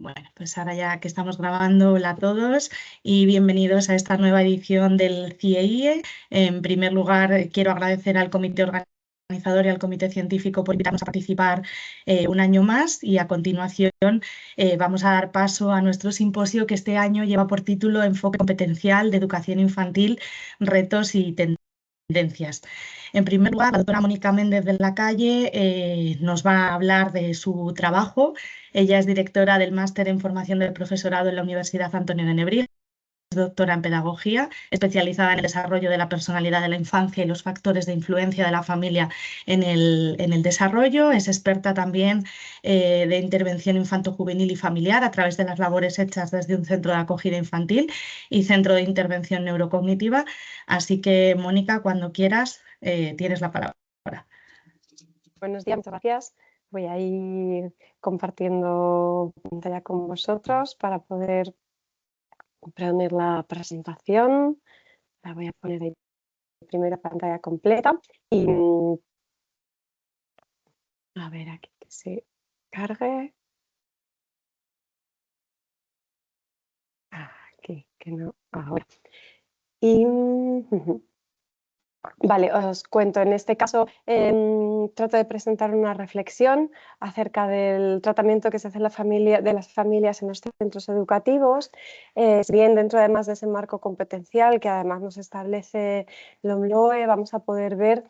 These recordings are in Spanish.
Bueno, pues ahora ya que estamos grabando, hola a todos y bienvenidos a esta nueva edición del CIEIE. En primer lugar, quiero agradecer al comité organizador y al comité científico por invitarnos a participar un año más, y a continuación vamos a dar paso a nuestro simposio, que este año lleva por título Enfoque competencial de educación infantil, retos y tendencias. En primer lugar, la doctora Mónica Méndez de la Calle nos va a hablar de su trabajo. Ella es directora del Máster en Formación del Profesorado en la Universidad Antonio de Nebrija, es doctora en Pedagogía, especializada en el desarrollo de la personalidad de la infancia y los factores de influencia de la familia en el desarrollo. Es experta también de intervención infanto-juvenil y familiar a través de las labores hechas desde un centro de acogida infantil y centro de intervención neurocognitiva. Así que, Mónica, cuando quieras, tienes la palabra. Buenos días, muchas gracias. Voy a ir compartiendo pantalla con vosotros para poder poner la presentación. La voy a poner ahí, primera pantalla completa. Y a ver, aquí que se cargue. Aquí, que no, ahora. Y vale, os cuento, en este caso trato de presentar una reflexión acerca del tratamiento que se hace en de las familias en los centros educativos, si bien dentro además de ese marco competencial que además nos establece el OMLOE, vamos a poder ver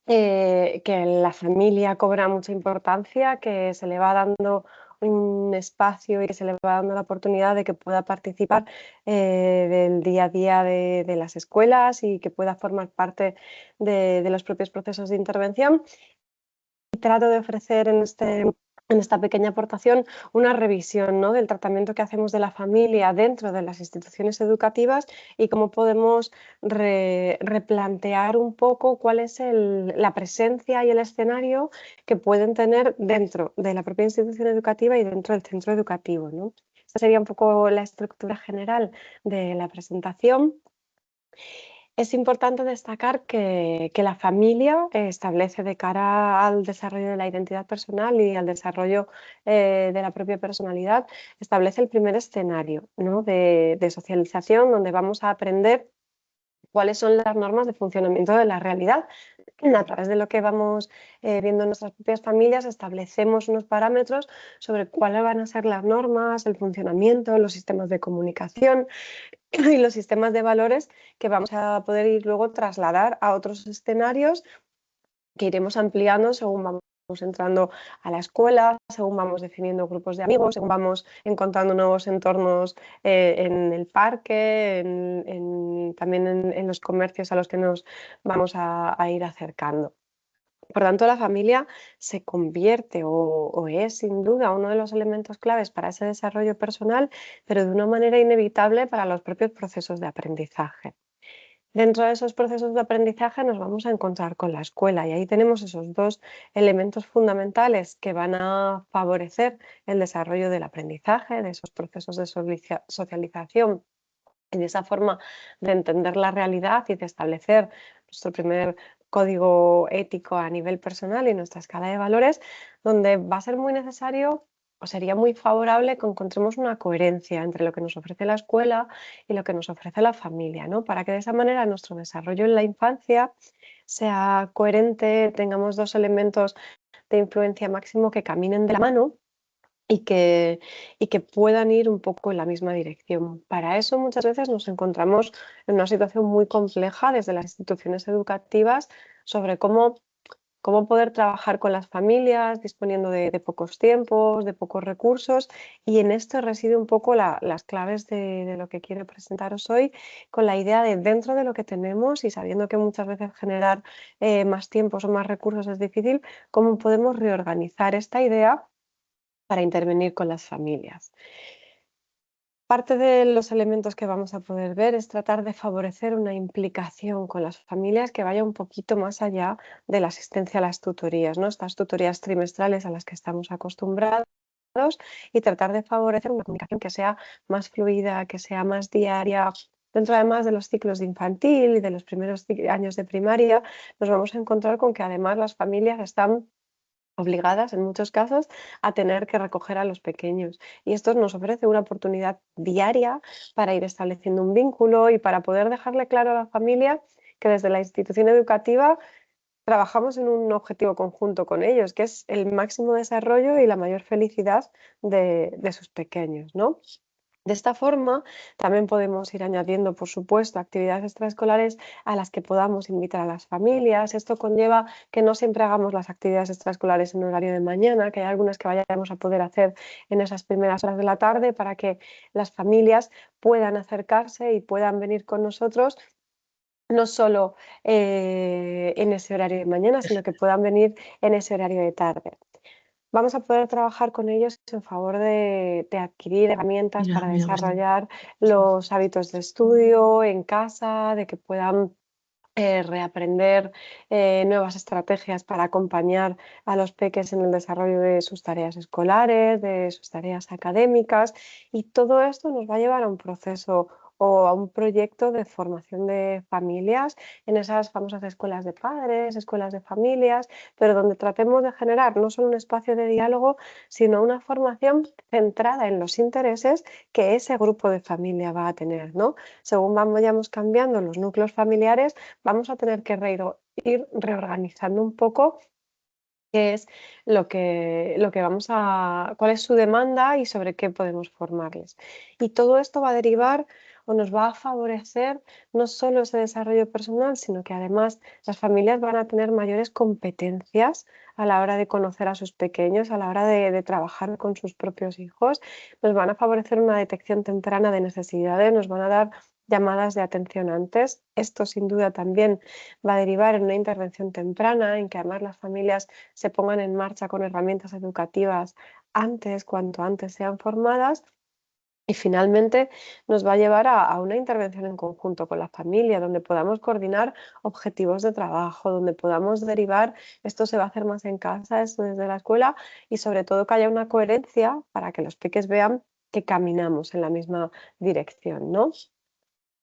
que la familia cobra mucha importancia, que se le va dando un espacio y que se le va dando la oportunidad de que pueda participar del día a día de las escuelas y que pueda formar parte de los propios procesos de intervención. Y trato de ofrecer en esta pequeña aportación una revisión, ¿no?, del tratamiento que hacemos de la familia dentro de las instituciones educativas y cómo podemos replantear un poco cuál es la presencia y el escenario que pueden tener dentro de la propia institución educativa y dentro del centro educativo, ¿no? Esta sería un poco la estructura general de la presentación. Es importante destacar que la familia establece, de cara al desarrollo de la identidad personal y al desarrollo de la propia personalidad, establece el primer escenario, ¿no?, de socialización, donde vamos a aprender cuáles son las normas de funcionamiento de la realidad. A través de lo que vamos viendo en nuestras propias familias, establecemos unos parámetros sobre cuáles van a ser las normas, el funcionamiento, los sistemas de comunicación y los sistemas de valores que vamos a poder ir luego trasladar a otros escenarios que iremos ampliando según vamos entrando a la escuela, según vamos definiendo grupos de amigos, según vamos encontrando nuevos entornos en el parque, también en los comercios a los que nos vamos a ir acercando. Por tanto, la familia se convierte o es sin duda uno de los elementos claves para ese desarrollo personal, pero de una manera inevitable para los propios procesos de aprendizaje. Dentro de esos procesos de aprendizaje nos vamos a encontrar con la escuela, y ahí tenemos esos dos elementos fundamentales que van a favorecer el desarrollo del aprendizaje, de esos procesos de socialización y de esa forma de entender la realidad y de establecer nuestro primer código ético a nivel personal y nuestra escala de valores, donde va a ser muy necesario o sería muy favorable que encontremos una coherencia entre lo que nos ofrece la escuela y lo que nos ofrece la familia, ¿no?, para que de esa manera nuestro desarrollo en la infancia sea coherente, tengamos dos elementos de influencia máximo que caminen de la mano y que puedan ir un poco en la misma dirección. Para eso muchas veces nos encontramos en una situación muy compleja desde las instituciones educativas sobre cómo poder trabajar con las familias disponiendo de pocos tiempos, de pocos recursos, y en esto reside un poco las claves de lo que quiero presentaros hoy, con la idea de, dentro de lo que tenemos y sabiendo que muchas veces generar más tiempos o más recursos es difícil, cómo podemos reorganizar esta idea para intervenir con las familias. Parte de los elementos que vamos a poder ver es tratar de favorecer una implicación con las familias que vaya un poquito más allá de la asistencia a las tutorías, ¿no?, estas tutorías trimestrales a las que estamos acostumbrados, y tratar de favorecer una comunicación que sea más fluida, que sea más diaria. Dentro además de los ciclos de infantil y de los primeros años de primaria, nos vamos a encontrar con que además las familias están obligadas en muchos casos a tener que recoger a los pequeños. Y esto nos ofrece una oportunidad diaria para ir estableciendo un vínculo y para poder dejarle claro a la familia que desde la institución educativa trabajamos en un objetivo conjunto con ellos, que es el máximo desarrollo y la mayor felicidad de sus pequeños, ¿no? De esta forma, también podemos ir añadiendo, por supuesto, actividades extraescolares a las que podamos invitar a las familias. Esto conlleva que no siempre hagamos las actividades extraescolares en horario de mañana, que hay algunas que vayamos a poder hacer en esas primeras horas de la tarde para que las familias puedan acercarse y puedan venir con nosotros no solo en ese horario de mañana, sino que puedan venir en ese horario de tarde. Vamos a poder trabajar con ellos en favor de adquirir herramientas Mira, para mira, pues, desarrollar los hábitos de estudio en casa, de que puedan reaprender nuevas estrategias para acompañar a los peques en el desarrollo de sus tareas escolares, de sus tareas académicas, y todo esto nos va a llevar a un proceso o a un proyecto de formación de familias en esas famosas escuelas de padres, escuelas de familias, pero donde tratemos de generar no solo un espacio de diálogo, sino una formación centrada en los intereses que ese grupo de familia va a tener, ¿no? Según vayamos cambiando los núcleos familiares, vamos a tener que ir reorganizando un poco qué es lo que vamos cuál es su demanda y sobre qué podemos formarles. Y todo esto va a derivar o nos va a favorecer no solo ese desarrollo personal, sino que además las familias van a tener mayores competencias a la hora de conocer a sus pequeños, a la hora de trabajar con sus propios hijos, nos van a favorecer una detección temprana de necesidades, nos van a dar llamadas de atención antes. Esto sin duda también va a derivar en una intervención temprana, en que además las familias se pongan en marcha con herramientas educativas antes, cuanto antes sean formadas. Y finalmente nos va a llevar a una intervención en conjunto con la familia, donde podamos coordinar objetivos de trabajo, donde podamos derivar, esto se va a hacer más en casa, esto desde la escuela, y sobre todo que haya una coherencia para que los peques vean que caminamos en la misma dirección, ¿no?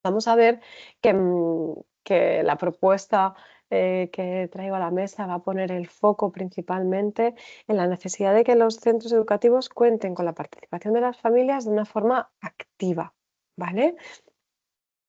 Vamos a ver que la propuesta que traigo a la mesa va a poner el foco principalmente en la necesidad de que los centros educativos cuenten con la participación de las familias de una forma activa, ¿vale?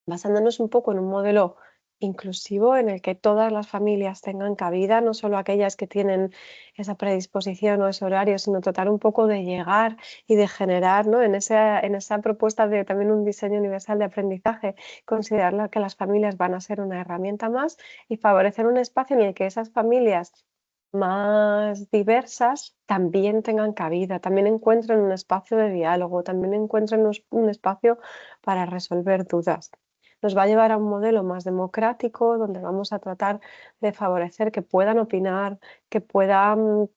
Basándonos un poco en un modelo inclusivo en el que todas las familias tengan cabida, no solo aquellas que tienen esa predisposición o ese horario, sino tratar un poco de llegar y de generar, ¿no? En esa propuesta de también un diseño universal de aprendizaje, considerar que las familias van a ser una herramienta más y favorecer un espacio en el que esas familias más diversas también tengan cabida, también encuentren un espacio de diálogo, también encuentren un espacio para resolver dudas. Nos va a llevar a un modelo más democrático, donde vamos a tratar de favorecer que puedan opinar, que puedan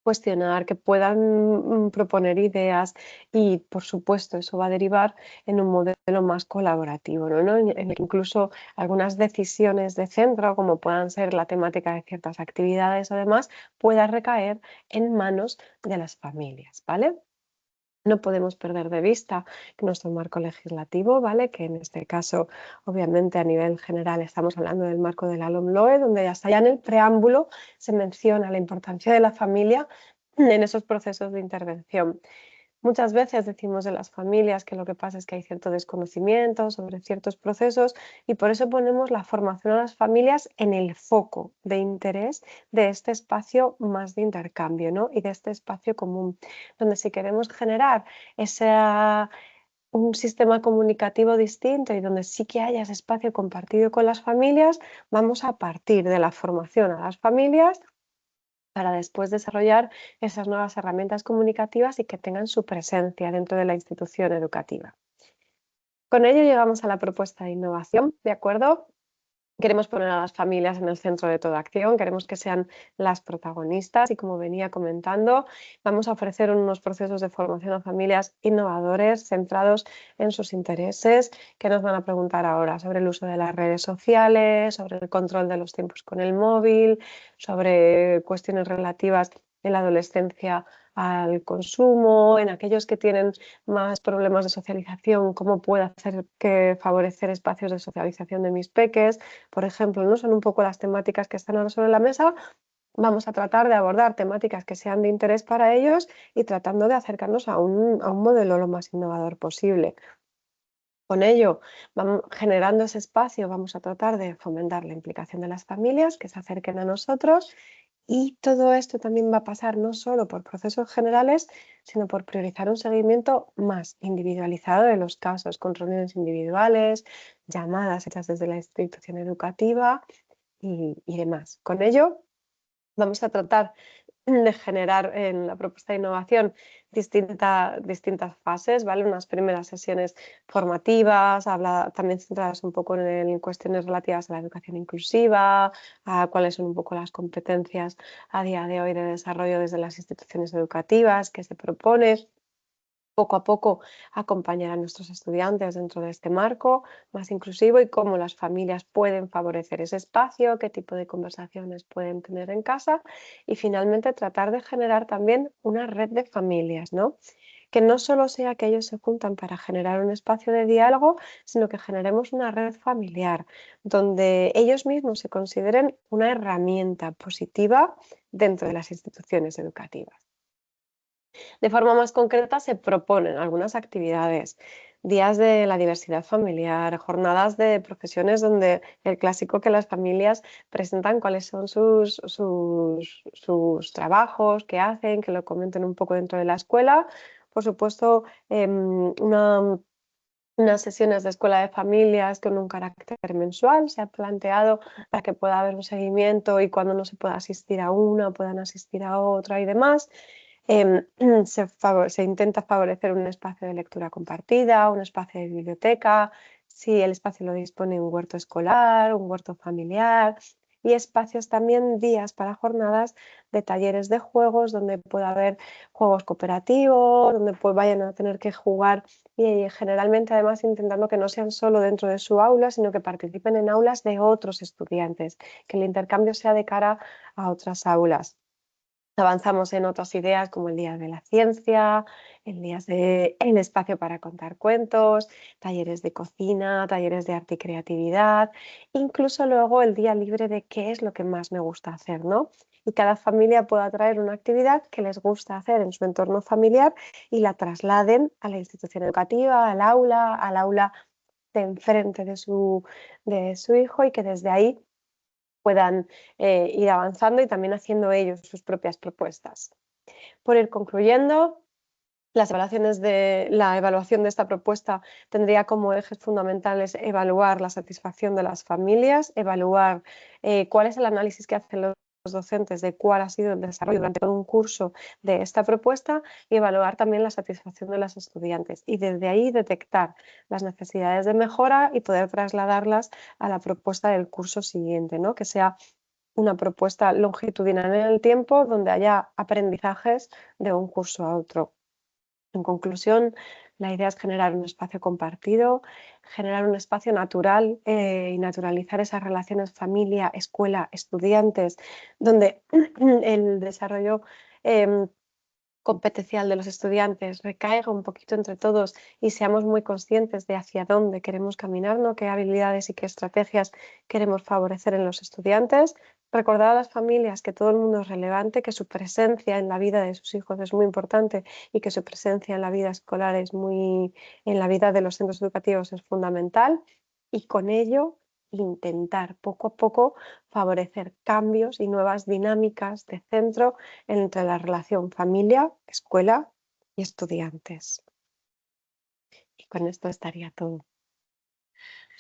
cuestionar, que puedan proponer ideas y, por supuesto, eso va a derivar en un modelo más colaborativo, ¿no? En el que incluso algunas decisiones de centro, como puedan ser la temática de ciertas actividades o demás, pueda recaer en manos de las familias, ¿vale? No podemos perder de vista que nuestro marco legislativo, ¿vale? Que en este caso, obviamente, a nivel general estamos hablando del marco de la LOMLOE, donde hasta ya en el preámbulo se menciona la importancia de la familia en esos procesos de intervención. Muchas veces decimos de las familias que lo que pasa es que hay cierto desconocimiento sobre ciertos procesos y por eso ponemos la formación a las familias en el foco de interés de este espacio más de intercambio, ¿no? Y de este espacio común, donde si queremos generar un sistema comunicativo distinto y donde sí que haya ese espacio compartido con las familias, vamos a partir de la formación a las familias para después desarrollar esas nuevas herramientas comunicativas y que tengan su presencia dentro de la institución educativa. Con ello llegamos a la propuesta de innovación, ¿de acuerdo? Queremos poner a las familias en el centro de toda acción, queremos que sean las protagonistas y, como venía comentando, vamos a ofrecer unos procesos de formación a familias innovadores, centrados en sus intereses, que nos van a preguntar ahora sobre el uso de las redes sociales, sobre el control de los tiempos con el móvil, sobre cuestiones relativas en la adolescencia al consumo, en aquellos que tienen más problemas de socialización, cómo puedo hacer que favorecer espacios de socialización de mis peques, por ejemplo, ¿no? Son un poco las temáticas que están ahora sobre la mesa. vamos a tratar de abordar temáticas que sean de interés para ellos y tratando de acercarnos a un modelo lo más innovador posible. Con ello, generando ese espacio, vamos a tratar de fomentar la implicación de las familias, que se acerquen a nosotros, y todo esto también va a pasar no solo por procesos generales, sino por priorizar un seguimiento más individualizado de los casos, con reuniones individuales, llamadas hechas desde la institución educativa y demás. Con ello, vamos a tratar de generar en la propuesta de innovación distintas fases, ¿vale? Unas primeras sesiones formativas, también centradas un poco en cuestiones relativas a la educación inclusiva, a cuáles son un poco las competencias a día de hoy de desarrollo desde las instituciones educativas que se propone. Poco a poco acompañar a nuestros estudiantes dentro de este marco más inclusivo y cómo las familias pueden favorecer ese espacio, qué tipo de conversaciones pueden tener en casa y finalmente tratar de generar también una red de familias, ¿no? Que no solo sea que ellos se juntan para generar un espacio de diálogo, sino que generemos una red familiar donde ellos mismos se consideren una herramienta positiva dentro de las instituciones educativas. De forma más concreta, se proponen algunas actividades, días de la diversidad familiar, jornadas de profesiones donde el clásico que las familias presentan cuáles son sus trabajos, qué hacen, que lo comenten un poco dentro de la escuela. Por supuesto, unas sesiones de escuela de familias con un carácter mensual se ha planteado para que pueda haber un seguimiento y cuando no se pueda asistir a una, puedan asistir a otra y demás. Em, se intenta favorecer un espacio de lectura compartida, un espacio de biblioteca, si el espacio lo dispone un huerto escolar, un huerto familiar y espacios también, días para jornadas de talleres de juegos donde pueda haber juegos cooperativos, donde vayan a tener que jugar y generalmente además intentando que no sean solo dentro de su aula, sino que participen en aulas de otros estudiantes, que el intercambio sea de cara a otras aulas. Avanzamos en otras ideas como el Día de la Ciencia, el espacio para contar cuentos, talleres de cocina, talleres de arte y creatividad, incluso luego el día libre de qué es lo que más me gusta hacer, ¿no? Y cada familia pueda traer una actividad que les gusta hacer en su entorno familiar y la trasladen a la institución educativa, al aula de enfrente de su hijo y que desde ahí puedan ir avanzando y también haciendo ellos sus propias propuestas. Por ir concluyendo, la evaluación de esta propuesta tendría como ejes fundamentales evaluar la satisfacción de las familias, evaluar cuál es el análisis que hacen los docentes de cuál ha sido el desarrollo durante todo un curso de esta propuesta y evaluar también la satisfacción de los estudiantes y desde ahí detectar las necesidades de mejora y poder trasladarlas a la propuesta del curso siguiente, ¿no? Que sea una propuesta longitudinal en el tiempo donde haya aprendizajes de un curso a otro. En conclusión, la idea es generar un espacio compartido, generar un espacio natural y naturalizar esas relaciones familia, escuela, estudiantes, donde el desarrollo competencial de los estudiantes recaiga un poquito entre todos y seamos muy conscientes de hacia dónde queremos caminar, ¿no? Qué habilidades y qué estrategias queremos favorecer en los estudiantes. Recordar a las familias que todo el mundo es relevante, que su presencia en la vida de sus hijos es muy importante y que su presencia en la vida escolar en la vida de los centros educativos es fundamental y con ello intentar poco a poco favorecer cambios y nuevas dinámicas de centro entre la relación familia, escuela y estudiantes. Y con esto estaría todo.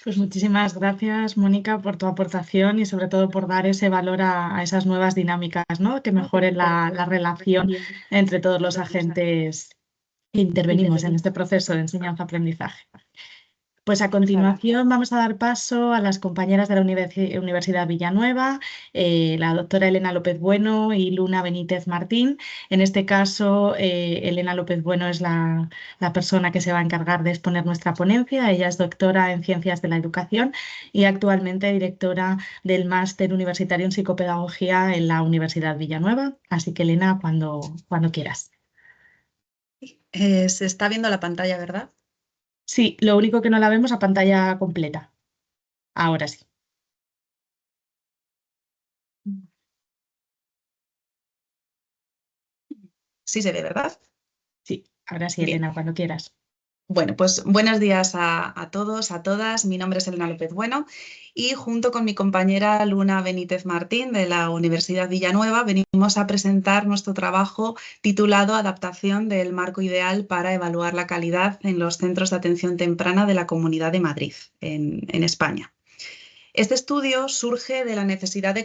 Pues muchísimas gracias, Mónica, por tu aportación y sobre todo por dar ese valor a esas nuevas dinámicas, ¿no? Que mejoren la relación entre todos los agentes que intervenimos en este proceso de enseñanza-aprendizaje. Pues a continuación vamos a dar paso a las compañeras de la Universidad Villanueva, la doctora Elena López Bueno y Luna Benítez Martín. En este caso, Elena López Bueno es la persona que se va a encargar de exponer nuestra ponencia. Ella es doctora en Ciencias de la Educación y actualmente directora del Máster Universitario en Psicopedagogía en la Universidad Villanueva. Así que, Elena, cuando quieras. Se está viendo la pantalla, ¿verdad? Sí, lo único que no la vemos a pantalla completa. Ahora sí. Sí se ve, ¿verdad? Sí, ahora sí, Bien. Elena, cuando quieras. Bueno, pues buenos días a todos, a todas. Mi nombre es Elena López Bueno y junto con mi compañera Luna Benítez Martín de la Universidad Villanueva venimos a presentar nuestro trabajo titulado Adaptación del marco ideal para evaluar la calidad en los centros de atención temprana de la Comunidad de Madrid, en España. Este estudio surge de la necesidad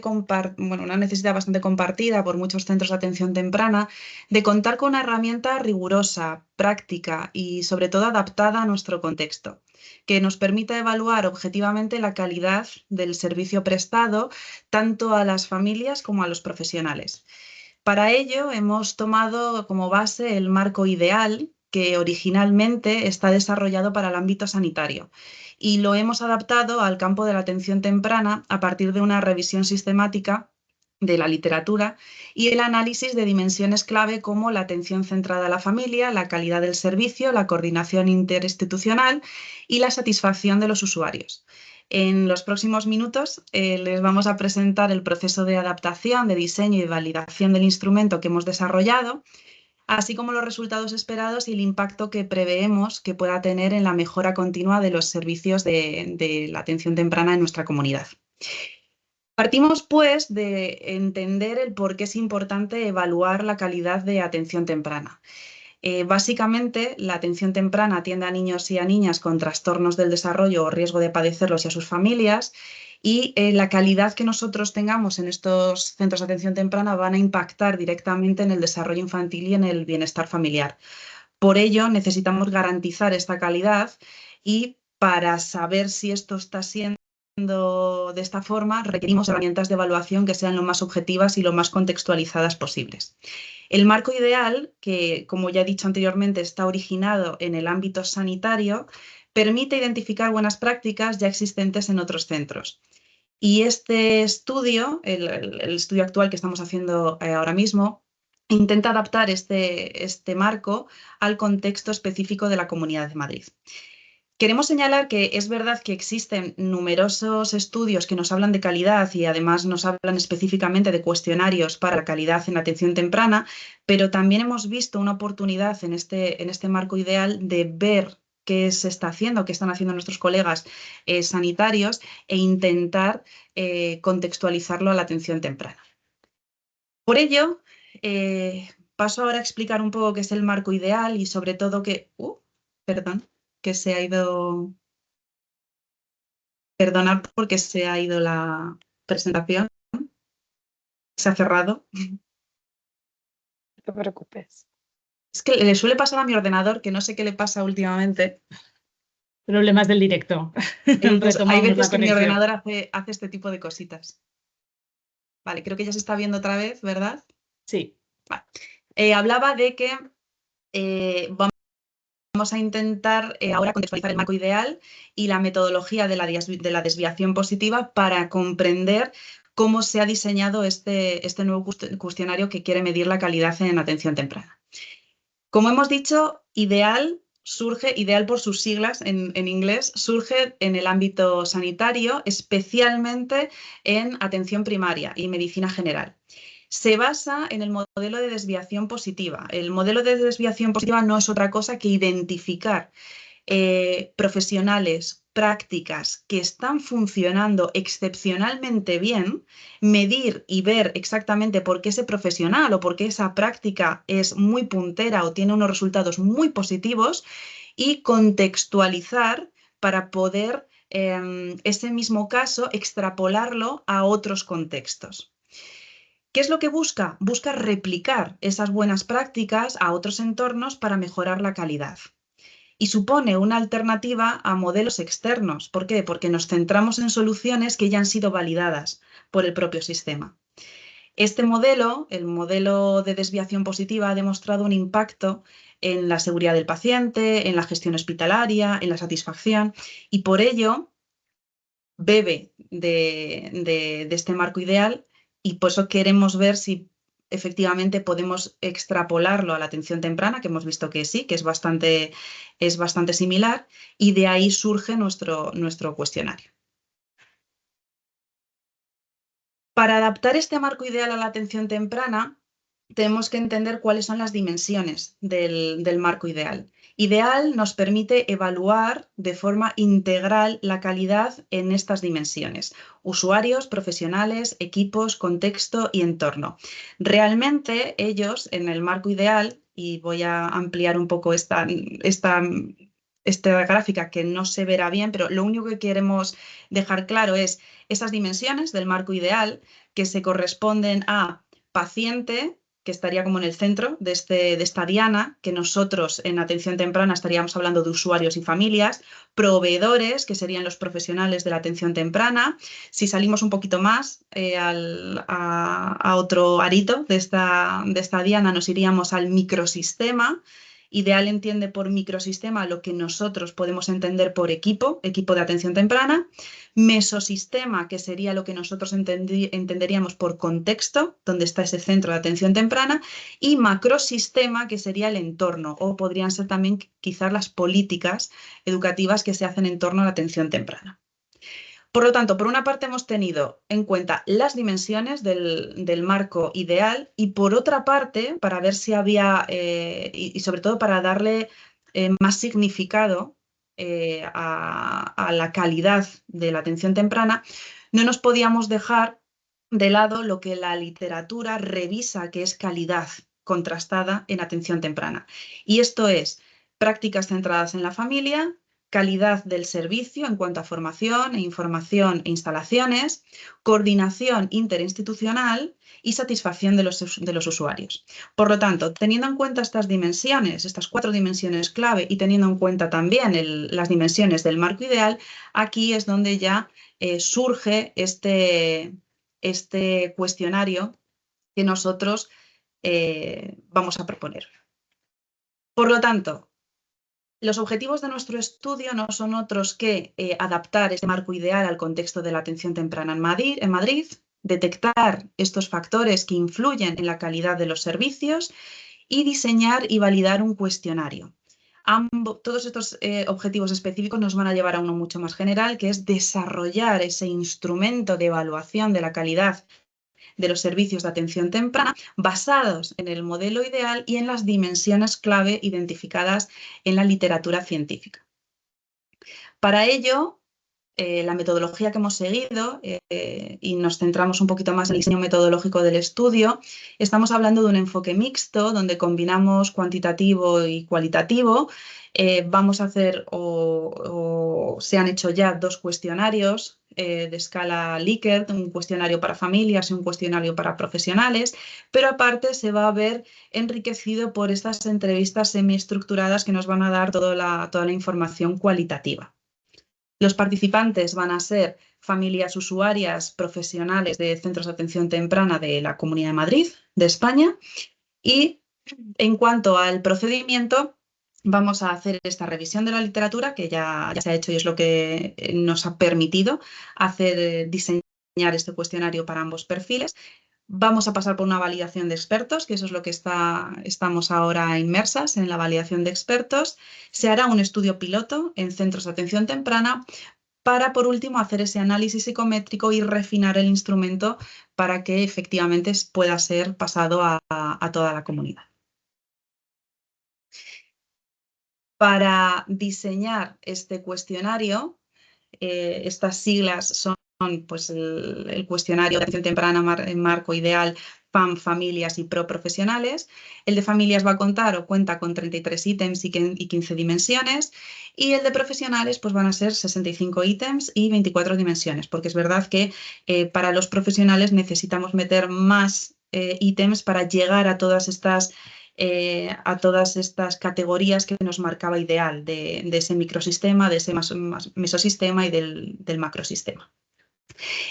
una necesidad bastante compartida por muchos centros de atención temprana de contar con una herramienta rigurosa, práctica y sobre todo adaptada a nuestro contexto, que nos permita evaluar objetivamente la calidad del servicio prestado tanto a las familias como a los profesionales. Para ello hemos tomado como base el marco ideal que originalmente está desarrollado para el ámbito sanitario y lo hemos adaptado al campo de la atención temprana a partir de una revisión sistemática de la literatura y el análisis de dimensiones clave como la atención centrada a la familia, la calidad del servicio, la coordinación interinstitucional y la satisfacción de los usuarios. En los próximos minutos les vamos a presentar el proceso de adaptación, de diseño y de validación del instrumento que hemos desarrollado, así como los resultados esperados y el impacto que preveemos que pueda tener en la mejora continua de los servicios de la atención temprana en nuestra comunidad. Partimos, pues, de entender el por qué es importante evaluar la calidad de atención temprana. Básicamente, la atención temprana atiende a niños y a niñas con trastornos del desarrollo o riesgo de padecerlos y a sus familias, y la calidad que nosotros tengamos en estos centros de atención temprana van a impactar directamente en el desarrollo infantil y en el bienestar familiar. Por ello, necesitamos garantizar esta calidad y para saber si esto está siendo de esta forma, requerimos herramientas de evaluación que sean lo más objetivas y lo más contextualizadas posibles. El marco ideal, que como ya he dicho anteriormente está originado en el ámbito sanitario, permite identificar buenas prácticas ya existentes en otros centros. Y este estudio, el estudio actual que estamos haciendo ahora mismo, intenta adaptar este marco al contexto específico de la Comunidad de Madrid. Queremos señalar que es verdad que existen numerosos estudios que nos hablan de calidad y además nos hablan específicamente de cuestionarios para la calidad en la atención temprana, pero también hemos visto una oportunidad en este marco ideal de ver qué se está haciendo, qué están haciendo nuestros colegas sanitarios e intentar contextualizarlo a la atención temprana. Por ello, paso ahora a explicar un poco qué es el marco ideal y sobre todo que se ha ido... Perdonad porque se ha ido la presentación. Se ha cerrado. No te preocupes. Es que le suele pasar a mi ordenador, que no sé qué le pasa últimamente. Problemas del directo. Entonces, hay Retomamos veces la que mi conexión. ordenador hace este tipo de cositas. Vale, creo que ya se está viendo otra vez, ¿verdad? Sí. Vale. Hablaba de que vamos a intentar ahora contextualizar el marco ideal y la metodología de la desviación positiva para comprender cómo se ha diseñado este nuevo cuestionario que quiere medir la calidad en atención temprana. Como hemos dicho, ideal por sus siglas en inglés, surge en el ámbito sanitario, especialmente en atención primaria y medicina general. Se basa en el modelo de desviación positiva. El modelo de desviación positiva no es otra cosa que identificar profesionales, prácticas que están funcionando excepcionalmente bien, medir y ver exactamente por qué ese profesional o por qué esa práctica es muy puntera o tiene unos resultados muy positivos y contextualizar para poder ese mismo caso extrapolarlo a otros contextos. ¿Qué es lo que busca? Busca replicar esas buenas prácticas a otros entornos para mejorar la calidad. Y supone una alternativa a modelos externos. ¿Por qué? Porque nos centramos en soluciones que ya han sido validadas por el propio sistema. Este modelo, el modelo de desviación positiva, ha demostrado un impacto en la seguridad del paciente, en la gestión hospitalaria, en la satisfacción, y por ello bebe de este marco ideal, y por eso queremos ver si efectivamente podemos extrapolarlo a la atención temprana, que hemos visto que sí, que es bastante similar, y de ahí surge nuestro cuestionario. Para adaptar este marco ideal a la atención temprana, tenemos que entender cuáles son las dimensiones del marco ideal. Ideal nos permite evaluar de forma integral la calidad en estas dimensiones: usuarios, profesionales, equipos, contexto y entorno. Realmente ellos en el marco ideal, y voy a ampliar un poco esta gráfica que no se verá bien, pero lo único que queremos dejar claro es esas dimensiones del marco ideal que se corresponden a paciente, que estaría como en el centro de esta diana, que nosotros en atención temprana estaríamos hablando de usuarios y familias, proveedores, que serían los profesionales de la atención temprana. Si salimos un poquito más a otro arito de esta diana, nos iríamos al microsistema. Ideal entiende por microsistema lo que nosotros podemos entender por equipo de atención temprana. Mesosistema, que sería lo que nosotros entenderíamos por contexto, donde está ese centro de atención temprana. Y macrosistema, que sería el entorno, o podrían ser también quizás las políticas educativas que se hacen en torno a la atención temprana. Por lo tanto, por una parte hemos tenido en cuenta las dimensiones del marco ideal, y por otra parte, para ver si había, y sobre todo para darle más significado a la calidad de la atención temprana, no nos podíamos dejar de lado lo que la literatura revisa que es calidad contrastada en atención temprana. Y esto es prácticas centradas en la familia, calidad del servicio en cuanto a formación e información e instalaciones, coordinación interinstitucional y satisfacción de los usuarios. Por lo tanto, teniendo en cuenta estas dimensiones, estas 4 dimensiones clave, y teniendo en cuenta también las dimensiones del marco ideal, aquí es donde ya surge este cuestionario que nosotros vamos a proponer. Por lo tanto, los objetivos de nuestro estudio no son otros que adaptar este marco ideal al contexto de la atención temprana en Madrid, detectar estos factores que influyen en la calidad de los servicios y diseñar y validar un cuestionario. Todos estos objetivos específicos nos van a llevar a uno mucho más general, que es desarrollar ese instrumento de evaluación de la calidad de los servicios de atención temprana basados en el modelo ideal y en las dimensiones clave identificadas en la literatura científica. Para ello, la metodología que hemos seguido, y nos centramos un poquito más en el diseño metodológico del estudio, estamos hablando de un enfoque mixto donde combinamos cuantitativo y cualitativo. Vamos a hacer, o se han hecho ya, 2 cuestionarios de escala Likert, un cuestionario para familias y un cuestionario para profesionales, pero aparte se va a ver enriquecido por estas entrevistas semiestructuradas que nos van a dar toda la información cualitativa. Los participantes van a ser familias usuarias profesionales de centros de atención temprana de la Comunidad de Madrid, de España. Y en cuanto al procedimiento, vamos a hacer esta revisión de la literatura, que ya se ha hecho y es lo que nos ha permitido diseñar este cuestionario para ambos perfiles. Vamos a pasar por una validación de expertos, que eso es lo que estamos ahora inmersas, en la validación de expertos. Se hará un estudio piloto en centros de atención temprana para, por último, hacer ese análisis psicométrico y refinar el instrumento para que efectivamente pueda ser pasado a toda la comunidad. Para diseñar este cuestionario, estas siglas son pues, el cuestionario de atención temprana en marco ideal, PAM, familias y pro-profesionales. El de familias va a contar o cuenta con 33 ítems y 15 dimensiones, y el de profesionales pues, van a ser 65 ítems y 24 dimensiones, porque es verdad que para los profesionales necesitamos meter más ítems para llegar a todas estas categorías que nos marcaba ideal de ese microsistema, de ese mesosistema y del macrosistema.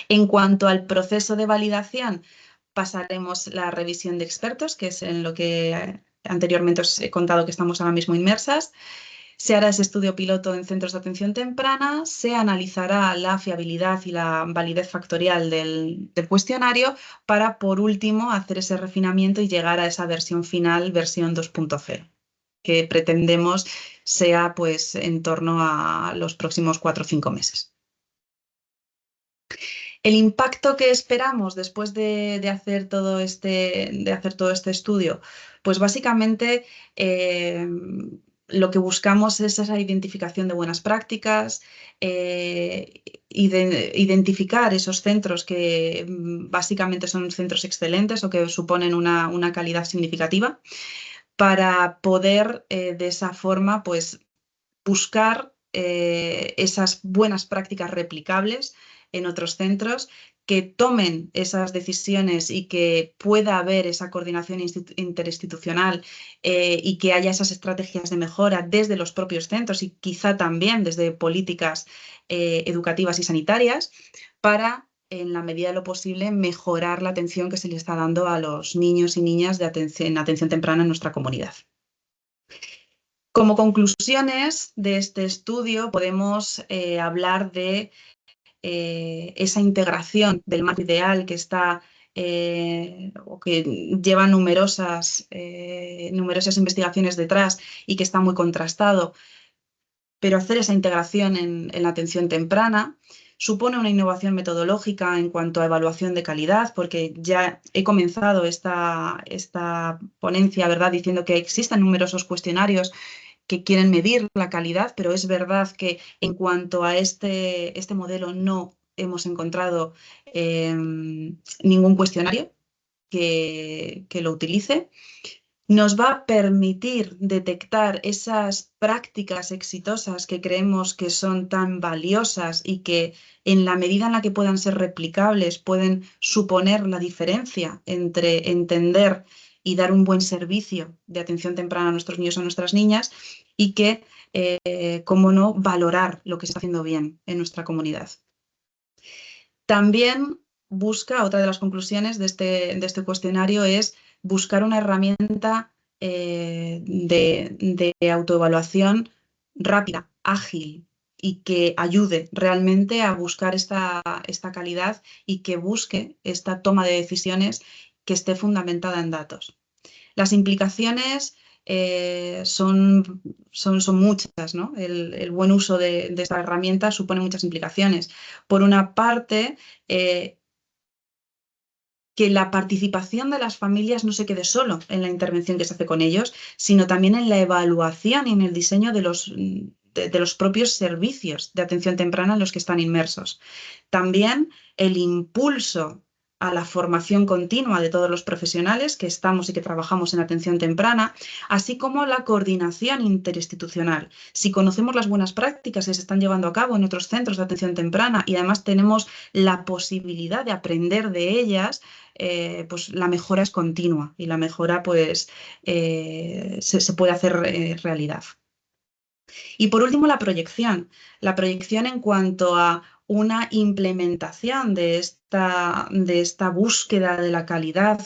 En cuanto al proceso de validación, pasaremos la revisión de expertos, que es en lo que anteriormente os he contado que estamos ahora mismo inmersas. Se hará ese estudio piloto en centros de atención temprana, se analizará la fiabilidad y la validez factorial del cuestionario para, por último, hacer ese refinamiento y llegar a esa versión final, versión 2.0, que pretendemos sea pues, en torno a los próximos 4 o 5 meses. El impacto que esperamos después de hacer todo este estudio, pues básicamente lo que buscamos es esa identificación de buenas prácticas, identificar esos centros que básicamente son centros excelentes o que suponen una calidad significativa, para poder de esa forma pues buscar esas buenas prácticas replicables en otros centros, que tomen esas decisiones y que pueda haber esa coordinación interinstitucional y que haya esas estrategias de mejora desde los propios centros y quizá también desde políticas educativas y sanitarias, para, en la medida de lo posible, mejorar la atención que se le está dando a los niños y niñas en atención temprana en nuestra comunidad. Como conclusiones de este estudio podemos hablar de esa integración del marco ideal que está o que lleva numerosas investigaciones detrás y que está muy contrastado, pero hacer esa integración en la atención temprana supone una innovación metodológica en cuanto a evaluación de calidad, porque ya he comenzado esta ponencia, ¿verdad?, diciendo que existen numerosos cuestionarios que quieren medir la calidad, pero es verdad que en cuanto a este modelo no hemos encontrado ningún cuestionario que lo utilice. Nos va a permitir detectar esas prácticas exitosas que creemos que son tan valiosas y que, en la medida en la que puedan ser replicables, pueden suponer la diferencia entre entender y dar un buen servicio de atención temprana a nuestros niños o a nuestras niñas, y que, cómo no, valorar lo que se está haciendo bien en nuestra comunidad. También otra de las conclusiones de este cuestionario es buscar una herramienta de autoevaluación rápida, ágil, y que ayude realmente a buscar esta calidad y que busque esta toma de decisiones que esté fundamentada en datos. Las implicaciones son muchas, ¿no? El buen uso de esta herramienta supone muchas implicaciones. Por una parte, que la participación de las familias no se quede solo en la intervención que se hace con ellos, sino también en la evaluación y en el diseño de los propios servicios de atención temprana en los que están inmersos. También el impulso a la formación continua de todos los profesionales que estamos y que trabajamos en atención temprana, así como la coordinación interinstitucional. Si conocemos las buenas prácticas que se están llevando a cabo en otros centros de atención temprana y además tenemos la posibilidad de aprender de ellas, pues la mejora es continua y la mejora pues se puede hacer realidad. Y por último, la proyección en cuanto a una implementación de esta búsqueda de la calidad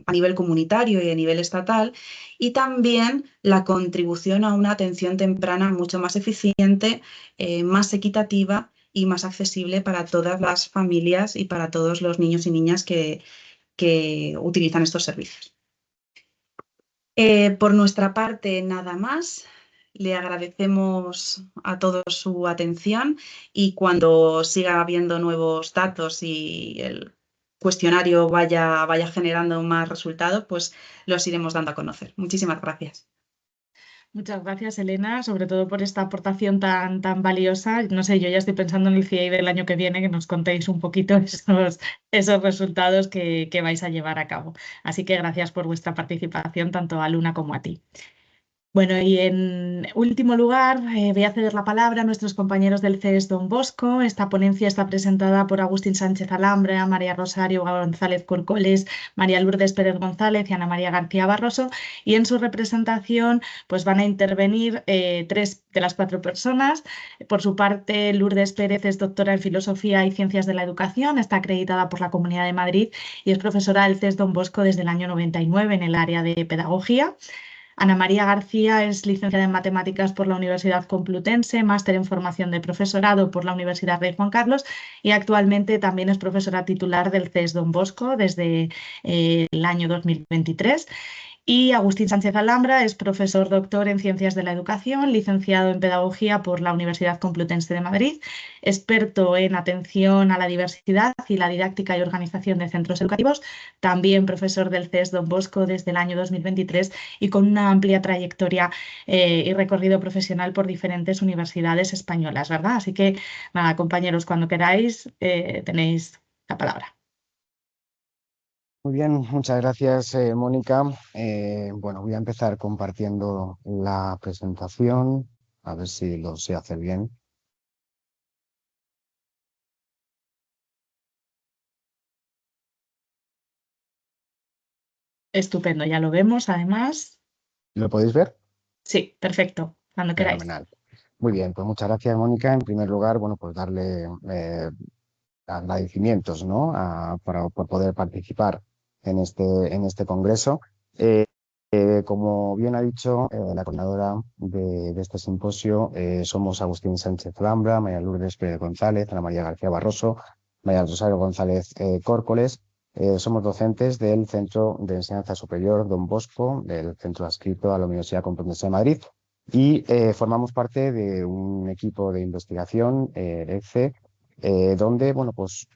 a nivel comunitario y a nivel estatal, y también la contribución a una atención temprana mucho más eficiente, más equitativa y más accesible para todas las familias y para todos los niños y niñas que utilizan estos servicios. Por nuestra parte, nada más. Le agradecemos a todos su atención, y cuando siga habiendo nuevos datos y el cuestionario vaya generando más resultados, pues los iremos dando a conocer. Muchísimas gracias. Muchas gracias, Elena, sobre todo por esta aportación tan valiosa. No sé, yo ya estoy pensando en el CIEI del año que viene, que nos contéis un poquito esos resultados que vais a llevar a cabo. Así que gracias por vuestra participación, tanto a Luna como a ti. Bueno, y en último lugar, voy a ceder la palabra a nuestros compañeros del CES Don Bosco. Esta ponencia está presentada por Agustín Sánchez Alhambra, María Rosario González Corcoles, María Lourdes Pérez González y Ana María García Barroso, y en su representación pues van a intervenir 3 de las 4 personas. Por su parte, Lourdes Pérez es doctora en Filosofía y Ciencias de la Educación, está acreditada por la Comunidad de Madrid y es profesora del CES Don Bosco desde el año 99 en el área de Pedagogía. Ana María García es licenciada en Matemáticas por la Universidad Complutense, máster en Formación de Profesorado por la Universidad Rey Juan Carlos, y actualmente también es profesora titular del CES Don Bosco desde el año 2023. Y Agustín Sánchez Alhambra es profesor doctor en Ciencias de la Educación, licenciado en Pedagogía por la Universidad Complutense de Madrid, experto en atención a la diversidad y la didáctica y organización de centros educativos, también profesor del CES Don Bosco desde el año 2023 y con una amplia trayectoria y recorrido profesional por diferentes universidades españolas, ¿verdad? Así que, nada, compañeros, cuando queráis, tenéis la palabra. Muy bien, muchas gracias, Mónica. Bueno, voy a empezar compartiendo la presentación, a ver si lo sé hacer bien. Estupendo, ya lo vemos, además. ¿Lo podéis ver? Sí, perfecto, cuando queráis. Fenomenal. Muy bien, pues muchas gracias, Mónica. En primer lugar, bueno, pues darle agradecimientos, ¿no? Por poder participar en este congreso. Como bien ha dicho la coordinadora de este simposio, somos Agustín Sánchez Alhambra, María Lourdes Pérez González, Ana María García Barroso, María del Rosario González Córcoles. Somos docentes del Centro de Enseñanza Superior Don Bosco, del centro adscrito a la Universidad Complutense de Madrid, y formamos parte de un equipo de investigación, ECE, donde bueno, pues,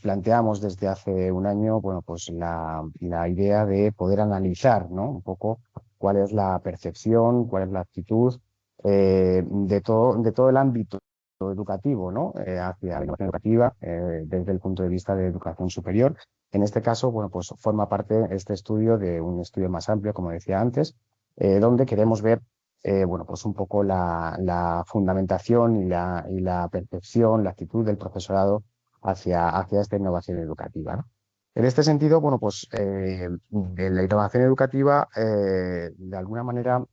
planteamos desde hace un año bueno, pues, la idea de poder analizar, ¿no? Un poco cuál es la percepción, cuál es la actitud de todo el ámbito educativo, ¿no? Hacia la innovación educativa desde el punto de vista de educación superior. En este caso, bueno, pues forma parte este estudio de un estudio más amplio, como decía antes, donde queremos ver bueno, pues un poco la fundamentación y la percepción, la actitud del profesorado hacia esta innovación educativa, ¿no? En este sentido, bueno, pues la innovación educativa de alguna manera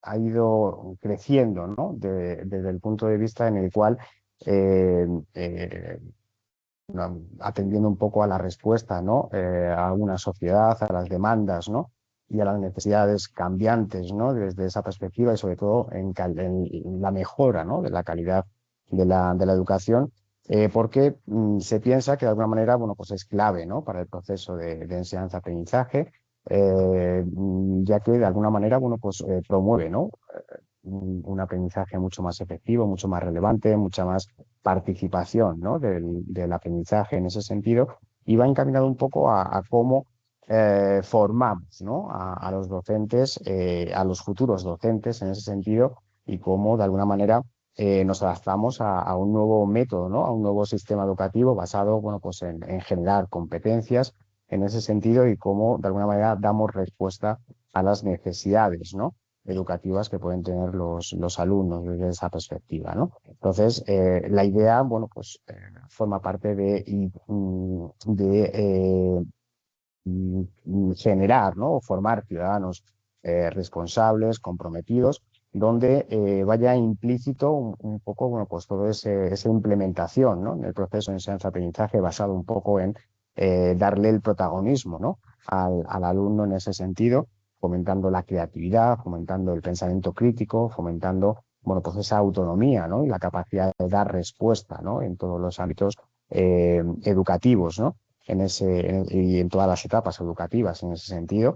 ha ido creciendo, ¿no? Desde el punto de vista en el cual eh, eh, atendiendo un poco a la respuesta, ¿no? A una sociedad, a las demandas, ¿no? Y a las necesidades cambiantes, ¿no? Desde esa perspectiva y sobre todo en la mejora, ¿no? De la calidad de la educación, porque se piensa que de alguna manera, bueno, pues es clave, ¿no? Para el proceso de enseñanza-aprendizaje, ya que de alguna manera, bueno, pues promueve, ¿no? Un aprendizaje mucho más efectivo, mucho más relevante, mucha más participación, ¿no? del aprendizaje en ese sentido, y va encaminado un poco a cómo formamos, ¿no? A los docentes, a los futuros docentes en ese sentido, y cómo de alguna manera nos adaptamos a un nuevo método, ¿no? A un nuevo sistema educativo basado, bueno, pues en generar competencias en ese sentido y cómo de alguna manera damos respuesta a las necesidades, ¿no? Educativas que pueden tener los alumnos desde esa perspectiva, ¿no? Entonces, la idea, bueno, pues forma parte de generar, ¿no? O formar ciudadanos responsables, comprometidos, donde vaya implícito un poco, bueno, pues todo esa implementación, ¿no? En el proceso de enseñanza-aprendizaje basado un poco en darle el protagonismo, ¿no? Al alumno en ese sentido, fomentando la creatividad, fomentando el pensamiento crítico, fomentando, bueno, pues esa autonomía, ¿no? Y la capacidad de dar respuesta, ¿no? En todos los ámbitos educativos, ¿no? Y en todas las etapas educativas en ese sentido,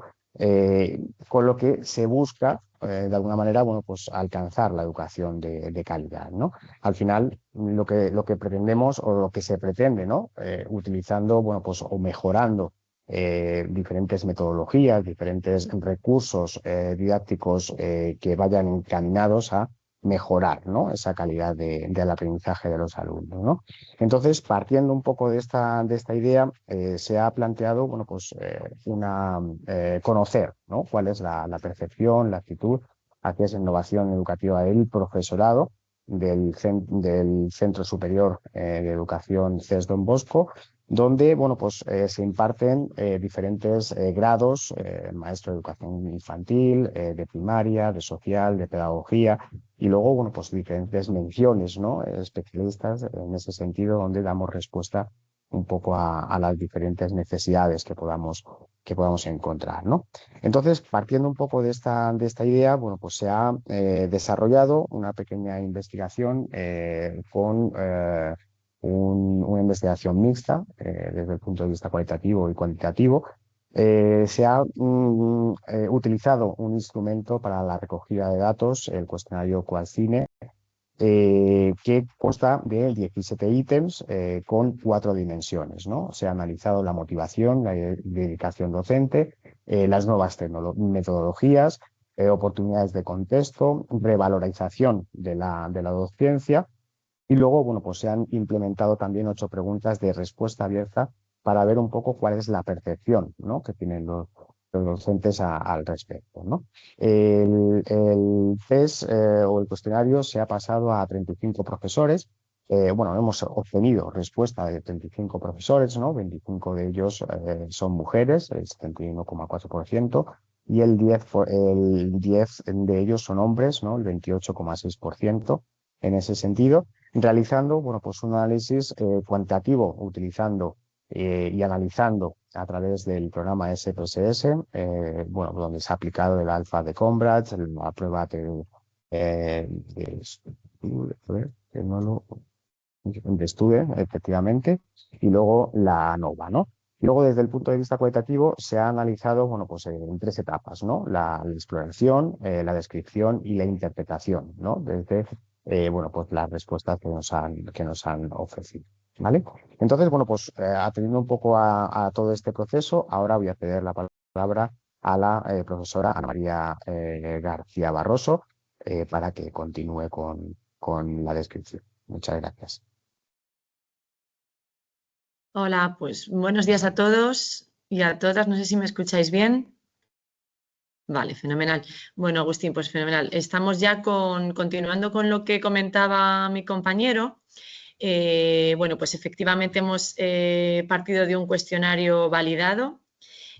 con lo que se busca, de alguna manera, bueno, pues alcanzar la educación de calidad, ¿no? Al final, lo que pretendemos o lo que se pretende, ¿no? Utilizando, bueno, pues o mejorando diferentes metodologías, diferentes recursos didácticos que vayan encaminados a mejorar, ¿no? Esa calidad del aprendizaje de los alumnos, ¿no? Entonces, partiendo un poco de esta idea, se ha planteado, bueno, pues conocer, ¿no? Cuál es la percepción, la actitud hacia esa innovación educativa del profesorado del Centro Superior de Educación CES Don Bosco, donde, bueno, pues se imparten diferentes grados, maestro de educación infantil, de primaria, de social, de pedagogía, y luego, bueno, pues diferentes menciones, ¿no? Especialistas en ese sentido, donde damos respuesta un poco a las diferentes necesidades que podamos encontrar, ¿no? Entonces, partiendo un poco de esta idea, bueno, pues se ha desarrollado una pequeña investigación con una investigación mixta desde el punto de vista cualitativo y cuantitativo, Se ha utilizado un instrumento para la recogida de datos, el cuestionario Qualcine, que consta de 17 ítems con 4 dimensiones, ¿no? Se ha analizado la motivación, la dedicación docente, las nuevas metodologías, oportunidades de contexto, revalorización de la docencia y luego, bueno, pues se han implementado también 8 preguntas de respuesta abierta para ver un poco cuál es la percepción, ¿no?, que tienen los docentes al respecto, ¿no? El test o el cuestionario se ha pasado a 35 profesores. Bueno, hemos obtenido respuesta de 35 profesores, ¿no? 25 de ellos son mujeres, el 71,4%, y el 10 de ellos son hombres, ¿no? El 28,6% en ese sentido, realizando, bueno, pues un análisis cuantitativo utilizando y analizando a través del programa SPSS, bueno, donde se ha aplicado el alfa de Combrach, la prueba de Stude, efectivamente, y luego la NOVA, ¿no? Y luego, desde el punto de vista cualitativo, se ha analizado, bueno, pues en 3 etapas, ¿no? La exploración, la descripción y la interpretación, ¿no? Desde, bueno, pues las respuestas que nos han ofrecido, ¿vale? Entonces, bueno, pues atendiendo un poco a todo este proceso, ahora voy a ceder la palabra a la profesora Ana María García Barroso para que continúe con la descripción. Muchas gracias. Hola, pues buenos días a todos y a todas. No sé si me escucháis bien. Vale, fenomenal. Bueno, Agustín, pues fenomenal. Estamos ya continuando con lo que comentaba mi compañero. Bueno, pues efectivamente hemos partido de un cuestionario validado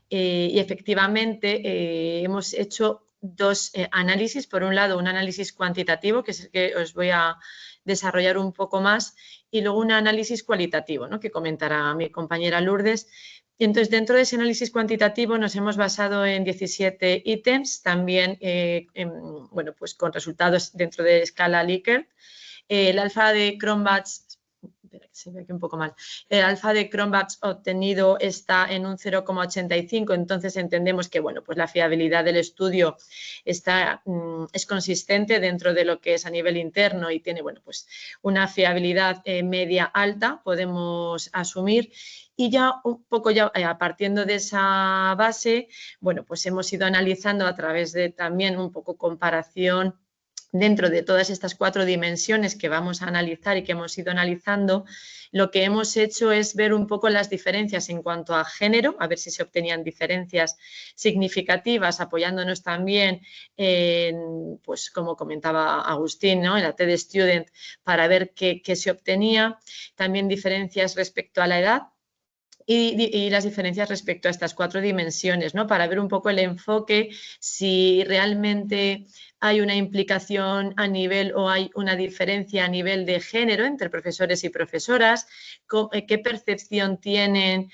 y efectivamente hemos hecho 2 análisis. Por un lado, un análisis cuantitativo, que es el que os voy a desarrollar un poco más, y luego un análisis cualitativo, ¿no?, que comentará mi compañera Lourdes. Y entonces, dentro de ese análisis cuantitativo nos hemos basado en 17 ítems, también bueno, pues con resultados dentro de escala Likert. El alfa de Cronbach, espera que se ve aquí un poco mal, el alfa de Cronbach obtenido está en un 0,85, entonces entendemos que, bueno, pues la fiabilidad del estudio es consistente dentro de lo que es a nivel interno y tiene, bueno, pues una fiabilidad media alta, podemos asumir. Y ya un poco partiendo de esa base, bueno, pues hemos ido analizando a través de también un poco comparación dentro de todas estas 4 dimensiones que vamos a analizar y que hemos ido analizando. Lo que hemos hecho es ver un poco las diferencias en cuanto a género, a ver si se obtenían diferencias significativas, apoyándonos también en, pues como comentaba Agustín, ¿no?, en la TED Student, para ver qué se obtenía. También diferencias respecto a la edad. Y las diferencias respecto a estas 4 dimensiones, ¿no?, para ver un poco el enfoque, si realmente hay una implicación a nivel o hay una diferencia a nivel de género entre profesores y profesoras, qué percepción tienen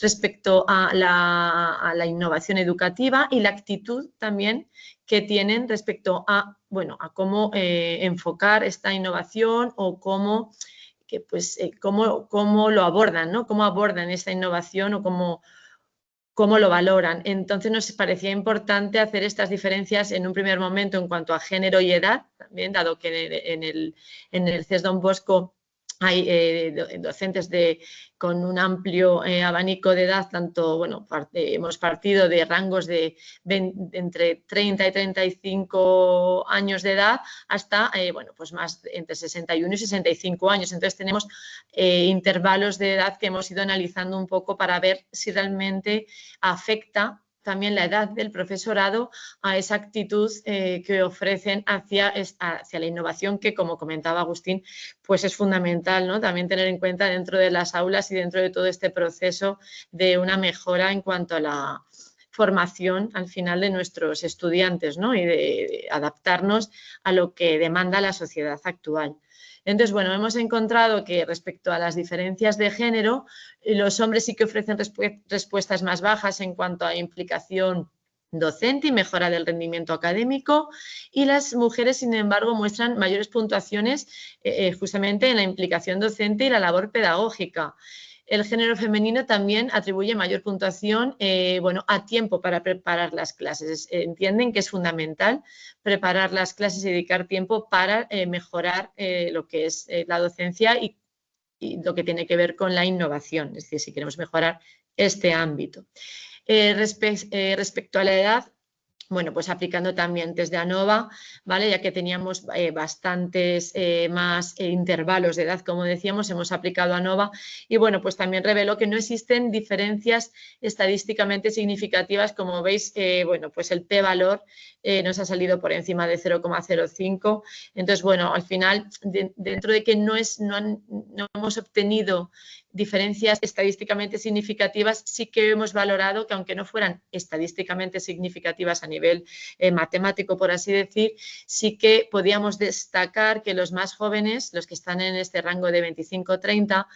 respecto a la innovación educativa y la actitud también que tienen respecto a, bueno, a cómo enfocar esta innovación o cómo lo abordan, ¿no?, cómo abordan esta innovación o cómo lo valoran. Entonces nos parecía importante hacer estas diferencias en un primer momento en cuanto a género y edad, también dado que en el CES Don Bosco hay docentes con un amplio abanico de edad, tanto, bueno, hemos partido de rangos de entre 30 y 35 años de edad hasta, bueno, pues más entre 61 y 65 años. Entonces tenemos intervalos de edad que hemos ido analizando un poco para ver si realmente afecta también la edad del profesorado a esa actitud que ofrecen hacia la innovación, que, como comentaba Agustín, pues es fundamental, ¿no?, también tener en cuenta dentro de las aulas y dentro de todo este proceso de una mejora en cuanto a la formación al final de nuestros estudiantes, ¿no?, y de adaptarnos a lo que demanda la sociedad actual. Entonces, bueno, hemos encontrado que respecto a las diferencias de género, los hombres sí que ofrecen respuestas más bajas en cuanto a implicación docente y mejora del rendimiento académico, y las mujeres, sin embargo, muestran mayores puntuaciones justamente en la implicación docente y la labor pedagógica. El género femenino también atribuye mayor puntuación bueno, a tiempo para preparar las clases. Entienden que es fundamental preparar las clases y dedicar tiempo para mejorar lo que es la docencia y lo que tiene que ver con la innovación, es decir, si queremos mejorar este ámbito. Respecto a la edad, bueno, pues aplicando también test de ANOVA, ¿vale? Ya que teníamos bastantes más intervalos de edad, como decíamos, hemos aplicado ANOVA y bueno, pues también reveló que no existen diferencias estadísticamente significativas, como veis, bueno, pues el p-valor nos ha salido por encima de 0,05, entonces, bueno, al final, dentro de que no hemos obtenido diferencias estadísticamente significativas, sí que hemos valorado que aunque no fueran estadísticamente significativas a nivel matemático, por así decir, sí que podíamos destacar que los más jóvenes, los que están en este rango de 25-30,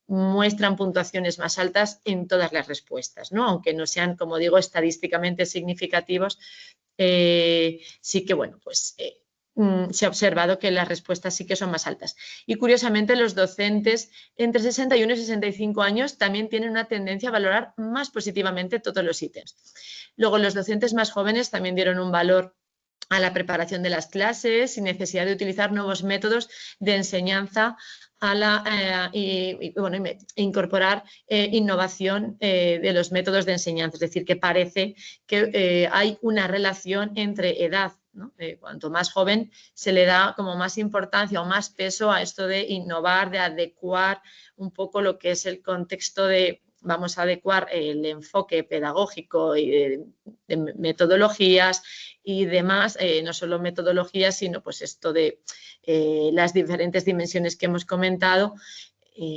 muestran puntuaciones más altas en todas las respuestas, ¿no? Aunque no sean, como digo, estadísticamente significativos, sí que, bueno, pues se ha observado que las respuestas sí que son más altas. Y curiosamente los docentes entre 61 y 65 años también tienen una tendencia a valorar más positivamente todos los ítems. Luego los docentes más jóvenes también dieron un valor a la preparación de las clases sin necesidad de utilizar nuevos métodos de enseñanza incorporar innovación de los métodos de enseñanza. Es decir, que parece que hay una relación entre edad, ¿no? Cuanto más joven se le da como más importancia o más peso a esto de innovar, de adecuar un poco lo que es el contexto de vamos a adecuar el enfoque pedagógico y de metodologías y demás, no solo metodologías, sino pues esto de las diferentes dimensiones que hemos comentado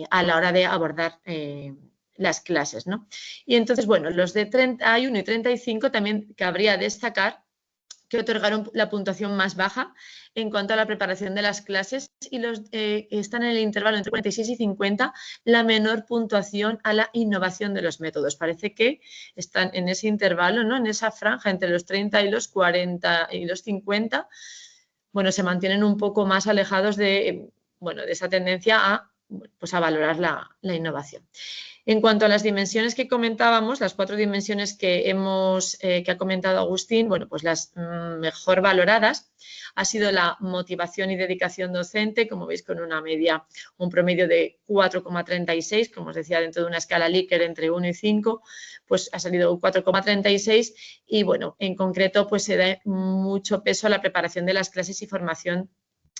a la hora de abordar las clases, ¿no? Y entonces, bueno, los de 31 y 35 también cabría destacar que otorgaron la puntuación más baja en cuanto a la preparación de las clases y los que están en el intervalo entre 46 y 50, la menor puntuación a la innovación de los métodos. Parece que están en ese intervalo, ¿no? En esa franja entre los 30 y los 40 y los 50, bueno, se mantienen un poco más alejados de, bueno, de esa tendencia a, pues a valorar la innovación. En cuanto a las dimensiones que comentábamos, las 4 dimensiones que ha comentado Agustín, bueno, pues las mejor valoradas ha sido la motivación y dedicación docente, como veis con una media, un promedio de 4,36, como os decía, dentro de una escala Likert entre 1 y 5, pues ha salido 4,36 y bueno, en concreto pues se da mucho peso a la preparación de las clases y formación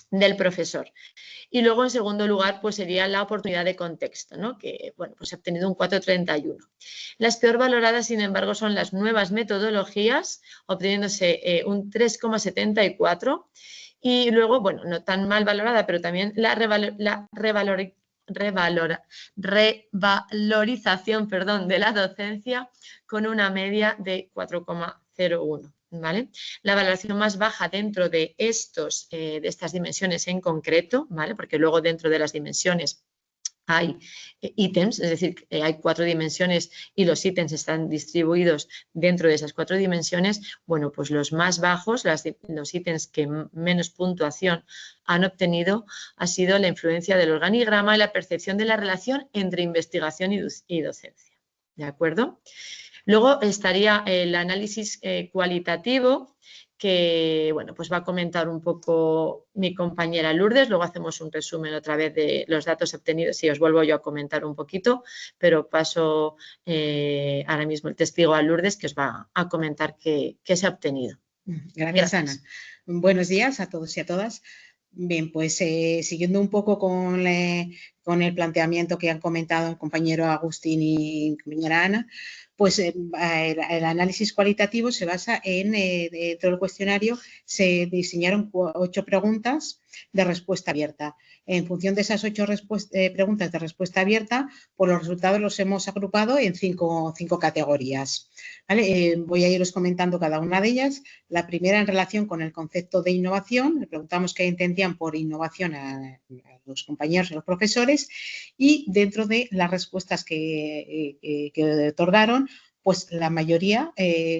del profesor. Y luego, en segundo lugar, pues sería la oportunidad de contexto, ¿no? Que, bueno, pues he obtenido un 4,31. Las peor valoradas, sin embargo, son las nuevas metodologías, obteniéndose un 3,74. Y luego, bueno, no tan mal valorada, pero también la revalorización, perdón, de la docencia con una media de 4,01. ¿Vale? La valoración más baja dentro de estas dimensiones en concreto, ¿vale? Porque luego dentro de las dimensiones hay ítems, es decir, hay 4 dimensiones y los ítems están distribuidos dentro de esas 4 dimensiones, bueno, pues los más bajos, los ítems que menos puntuación han obtenido ha sido la influencia del organigrama y la percepción de la relación entre investigación y docencia, ¿de acuerdo? Luego estaría el análisis cualitativo, que bueno, pues va a comentar un poco mi compañera Lourdes, luego hacemos un resumen otra vez de los datos obtenidos y os vuelvo yo a comentar un poquito, pero paso ahora mismo el testigo a Lourdes que os va a comentar qué se ha obtenido. Gracias, Ana. Buenos días a todos y a todas. Bien, pues siguiendo un poco con el planteamiento que han comentado el compañero Agustín y mi compañera Ana, pues el análisis cualitativo se basa en todo el cuestionario, se diseñaron 8 preguntas de respuesta abierta. En función de esas 8 preguntas de respuesta abierta, pues los resultados los hemos agrupado en 5 categorías. ¿Vale? Voy a iros comentando cada una de ellas. La primera en relación con el concepto de innovación, le preguntamos qué entendían por innovación a los compañeros y los profesores y dentro de las respuestas que otorgaron, pues la mayoría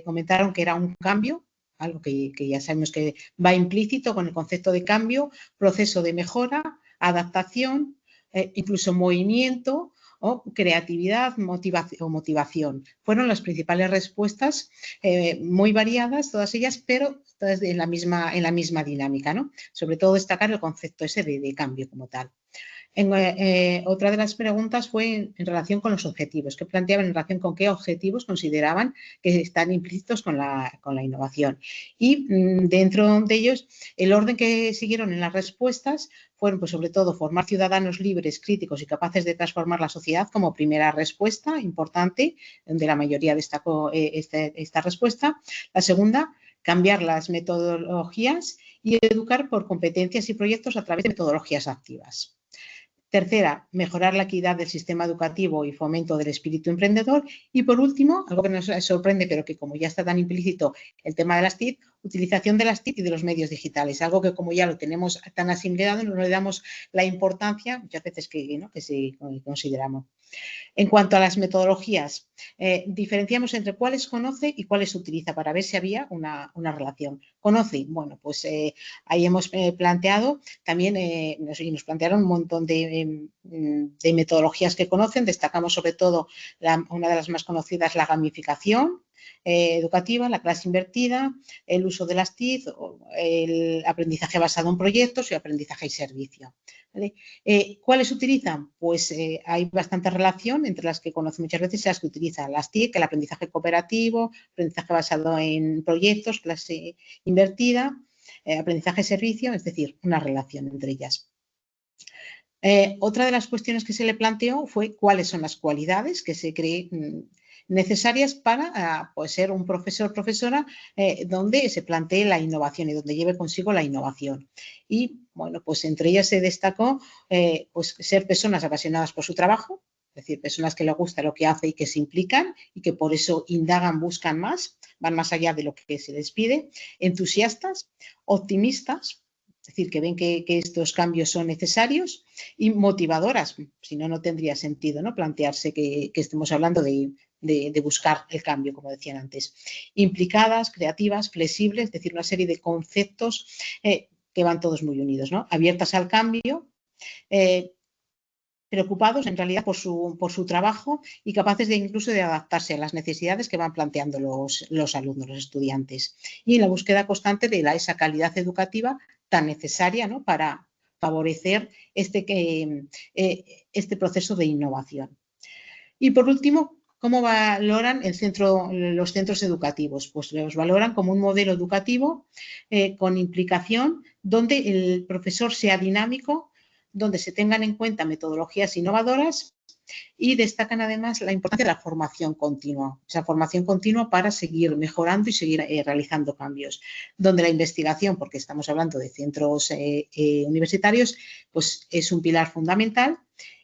comentaron que era un cambio, algo que ya sabemos que va implícito con el concepto de cambio, proceso de mejora, adaptación, incluso movimiento o creatividad o motivación. Fueron las principales respuestas, muy variadas todas ellas, pero todas en la misma dinámica, ¿no? Sobre todo destacar el concepto ese de cambio como tal. Otra de las preguntas fue en relación con los objetivos, que planteaban en relación con qué objetivos consideraban que están implícitos con la innovación. Y dentro de ellos, el orden que siguieron en las respuestas fueron, pues, sobre todo, formar ciudadanos libres, críticos y capaces de transformar la sociedad como primera respuesta importante, donde la mayoría destacó esta respuesta. La segunda, cambiar las metodologías y educar por competencias y proyectos a través de metodologías activas. Tercera, mejorar la equidad del sistema educativo y fomento del espíritu emprendedor. Y por último, algo que nos sorprende, pero que como ya está tan implícito, el tema de las TIC, utilización de las TIC y de los medios digitales. Algo que como ya lo tenemos tan asimilado, no le damos la importancia muchas veces que sí consideramos. En cuanto a las metodologías, diferenciamos entre cuáles conoce y cuáles utiliza para ver si había una relación. Conoce, bueno, pues ahí hemos planteado también, nos plantearon un montón de metodologías que conocen. Destacamos sobre todo una de las más conocidas, la gamificación educativa, la clase invertida, el uso de las TIC, el aprendizaje basado en proyectos y aprendizaje y servicio. ¿Vale? ¿Cuáles utilizan? Pues hay bastante relación entre las que conocen muchas veces y las que utilizan las TIC, el aprendizaje cooperativo, aprendizaje basado en proyectos, clase invertida, aprendizaje servicio, es decir, una relación entre ellas. Otra de las cuestiones que se le planteó fue cuáles son las cualidades que se creen necesarias para pues, ser un profesor o profesora donde se plantee la innovación y donde lleve consigo la innovación. Y bueno, pues entre ellas se destacó pues, ser personas apasionadas por su trabajo, es decir, personas que les gusta lo que hace y que se implican y que por eso indagan, buscan más, van más allá de lo que se les pide, entusiastas, optimistas, es decir, que ven que estos cambios son necesarios, y motivadoras, si no, no tendría sentido, ¿no? Plantearse que estemos hablando de buscar el cambio, como decían antes. Implicadas, creativas, flexibles, es decir, una serie de conceptos que van todos muy unidos, ¿no? Abiertas al cambio, preocupados en realidad por su trabajo y capaces incluso de adaptarse a las necesidades que van planteando los alumnos, los estudiantes. Y en la búsqueda constante de esa calidad educativa tan necesaria, ¿no? Para favorecer este proceso de innovación. Y por último, ¿cómo valoran los centros educativos? Pues los valoran como un modelo educativo con implicación, donde el profesor sea dinámico, donde se tengan en cuenta metodologías innovadoras, y destacan además la importancia de la formación continua, esa formación continua para seguir mejorando y seguir realizando cambios, donde la investigación, porque estamos hablando de centros universitarios, pues es un pilar fundamental,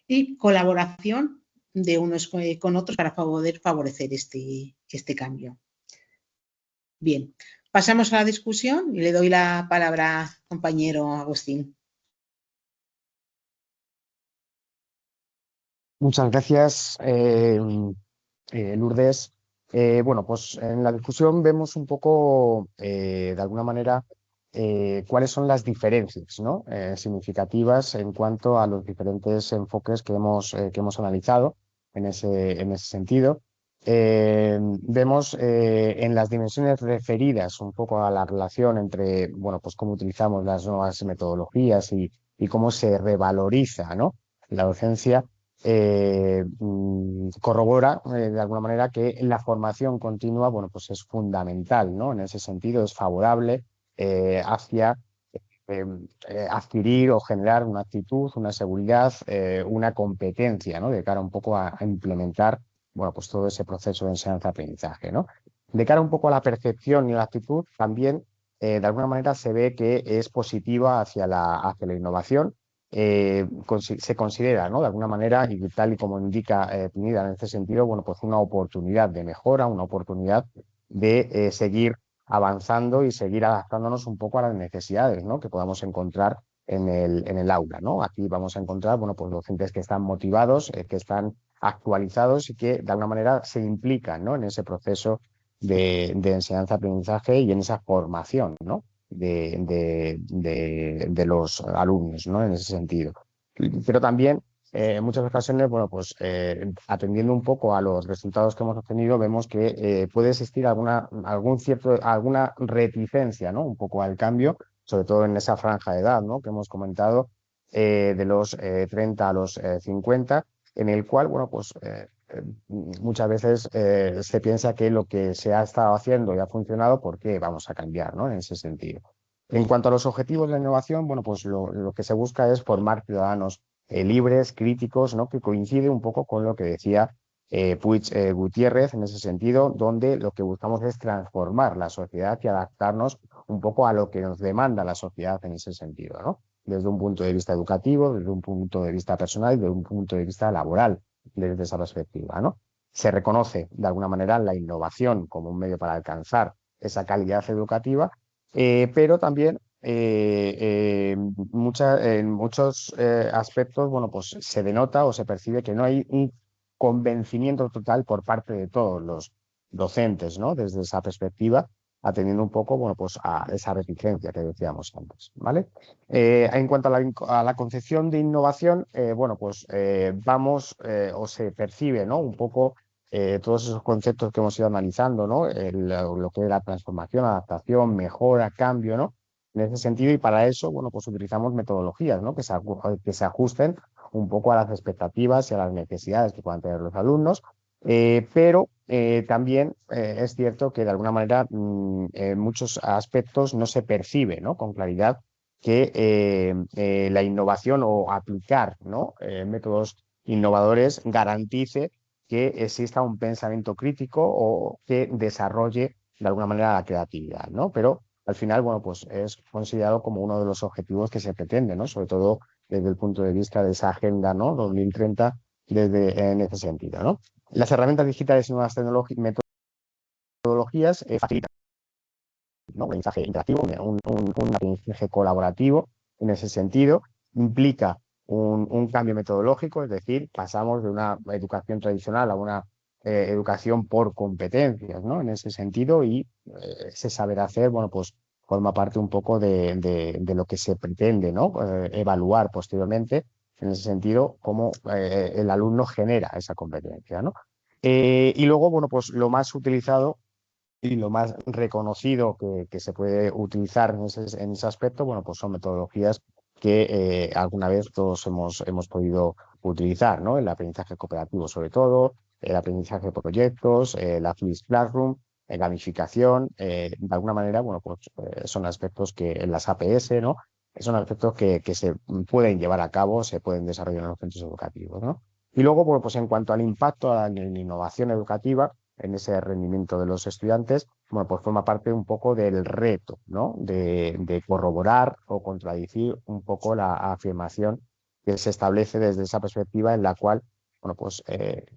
y colaboración de unos con otros para poder favorecer este cambio. Bien, pasamos a la discusión y le doy la palabra al compañero Agustín. Muchas gracias, Lourdes. Bueno, pues en la discusión vemos un poco, de alguna manera, cuáles son las diferencias, ¿no? Significativas en cuanto a los diferentes enfoques que hemos analizado en ese sentido. Vemos en las dimensiones referidas un poco a la relación entre, bueno, pues cómo utilizamos las nuevas metodologías y cómo se revaloriza, ¿no? La docencia. Corrobora de alguna manera que la formación continua, bueno, pues es fundamental, ¿no? En ese sentido es favorable hacia adquirir o generar una actitud, una seguridad, una competencia, ¿no? De cara un poco a implementar, bueno, pues todo ese proceso de enseñanza-aprendizaje, ¿no? De cara un poco a la percepción y la actitud, también de alguna manera se ve que es positiva hacia la innovación. Se considera, ¿no? De alguna manera, y tal y como indica Pineda en este sentido, bueno, pues una oportunidad de mejora, una oportunidad de seguir avanzando y seguir adaptándonos un poco a las necesidades, ¿no? Que podamos encontrar en el aula, ¿no? Aquí vamos a encontrar, bueno, pues docentes que están motivados, que están actualizados y que de alguna manera se implican, ¿no? En ese proceso de enseñanza-aprendizaje y en esa formación, ¿no? De los alumnos, ¿no? En ese sentido. Pero también en muchas ocasiones, bueno, pues atendiendo un poco a los resultados que hemos obtenido, vemos que puede existir alguna reticencia, ¿no? Un poco al cambio, sobre todo en esa franja de edad, ¿no? Que hemos comentado, de los 30 a los 50, en el cual, bueno, pues muchas veces se piensa que lo que se ha estado haciendo y ha funcionado, ¿por qué vamos a cambiar, ¿no? En ese sentido. En cuanto a los objetivos de la innovación, bueno, pues lo que se busca es formar ciudadanos libres, críticos, ¿no? Que coincide un poco con lo que decía Puig Gutiérrez en ese sentido, donde lo que buscamos es transformar la sociedad y adaptarnos un poco a lo que nos demanda la sociedad en ese sentido, ¿no? Desde un punto de vista educativo, desde un punto de vista personal y desde un punto de vista laboral, desde esa perspectiva, ¿no? Se reconoce de alguna manera la innovación como un medio para alcanzar esa calidad educativa, pero también en muchos aspectos, bueno, pues se denota o se percibe que no hay un convencimiento total por parte de todos los docentes, ¿no? Desde esa perspectiva, atendiendo un poco, bueno, pues a esa reticencia que decíamos antes, ¿vale? En cuanto a la concepción de innovación, bueno, pues vamos o se percibe, ¿no? Un poco todos esos conceptos que hemos ido analizando, ¿no? Lo que es la transformación, adaptación, mejora, cambio, ¿no? En ese sentido, y para eso, bueno, pues utilizamos metodologías, ¿no? Que se ajusten un poco a las expectativas y a las necesidades que puedan tener los alumnos, pero también es cierto que de alguna manera en muchos aspectos no se percibe, ¿no? Con claridad que la innovación o aplicar, ¿no? Métodos innovadores garantice que exista un pensamiento crítico o que desarrolle de alguna manera la creatividad, ¿no? Pero al final, bueno, pues es considerado como uno de los objetivos que se pretende, ¿no? Sobre todo desde el punto de vista de esa agenda, ¿no? 2030, en ese sentido, ¿no? Las herramientas digitales y nuevas metodologías facilitan, ¿no? Un aprendizaje interactivo, un aprendizaje colaborativo en ese sentido, implica un cambio metodológico, es decir, pasamos de una educación tradicional a una educación por competencias, ¿no? En ese sentido, y ese saber hacer, bueno, pues forma parte un poco de lo que se pretende, ¿no? Evaluar posteriormente, en ese sentido, cómo el alumno genera esa competencia, ¿no? Y luego, bueno, pues lo más utilizado y lo más reconocido que se puede utilizar en ese aspecto, bueno, pues son metodologías que alguna vez todos hemos podido utilizar, ¿no? El aprendizaje cooperativo sobre todo, el aprendizaje por proyectos, la Flips Classroom, gamificación, de alguna manera, bueno, pues son aspectos que en las APS, ¿no? Son aspectos que se pueden llevar a cabo, se pueden desarrollar en los centros educativos, ¿no? Y luego, bueno, pues en cuanto al impacto en la innovación educativa, en ese rendimiento de los estudiantes, bueno, pues forma parte un poco del reto, ¿no? De corroborar o contradecir un poco la afirmación que se establece desde esa perspectiva en la cual, bueno, pues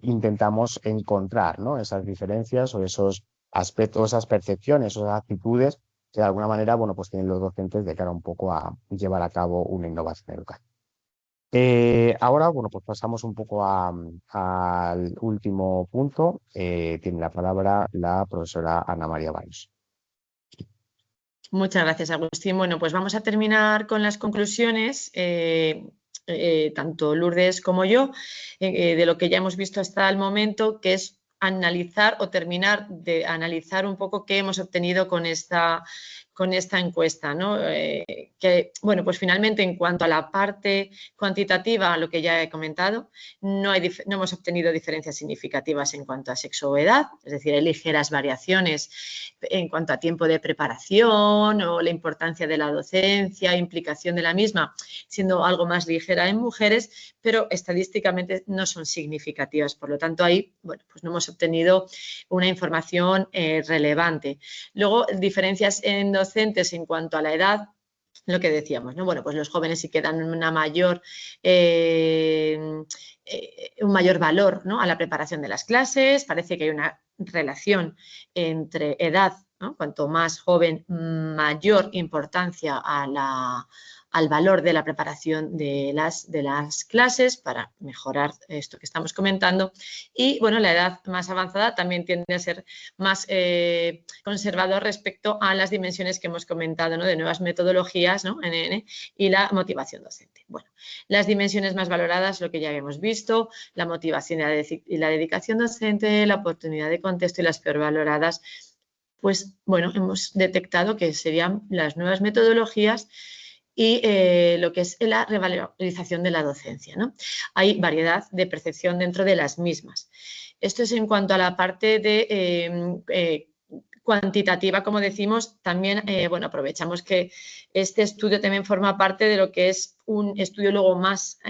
intentamos encontrar, ¿no? Esas diferencias o esos aspectos, esas percepciones o esas actitudes que de alguna manera, bueno, pues tienen los docentes de cara un poco a llevar a cabo una innovación educativa. Ahora, bueno, pues pasamos un poco al último punto. Tiene la palabra la profesora Ana María Baños. Muchas gracias, Agustín. Bueno, pues vamos a terminar con las conclusiones, tanto Lourdes como yo, de lo que ya hemos visto hasta el momento, que es analizar o terminar de analizar un poco qué hemos obtenido con esta encuesta, ¿no? Que, bueno, pues finalmente en cuanto a la parte cuantitativa, lo que ya he comentado, no hemos obtenido diferencias significativas en cuanto a sexo o edad, es decir, hay ligeras variaciones en cuanto a tiempo de preparación o la importancia de la docencia, implicación de la misma, siendo algo más ligera en mujeres, pero estadísticamente no son significativas. Por lo tanto, ahí, bueno, pues no hemos obtenido una información relevante. Luego, diferencias en docentes en cuanto a la edad, lo que decíamos, ¿no? Bueno, pues los jóvenes sí que dan un mayor valor, ¿no? A la preparación de las clases, parece que hay una relación entre edad ¿no? Cuanto más joven, mayor importancia al valor de la preparación de las clases para mejorar esto que estamos comentando. Y bueno, la edad más avanzada también tiende a ser más conservador respecto a las dimensiones que hemos comentado, ¿no? De nuevas metodologías, ¿no? NN, y la motivación docente. Bueno, las dimensiones más valoradas, lo que ya habíamos visto, la motivación y la dedicación docente, la oportunidad de contexto, y las peor valoradas, pues bueno, hemos detectado que serían las nuevas metodologías y lo que es la revalorización de la docencia, ¿no? Hay variedad de percepción dentro de las mismas. Esto es en cuanto a la parte de cuantitativa, como decimos. También, bueno, aprovechamos que este estudio también forma parte de lo que es un estudio luego más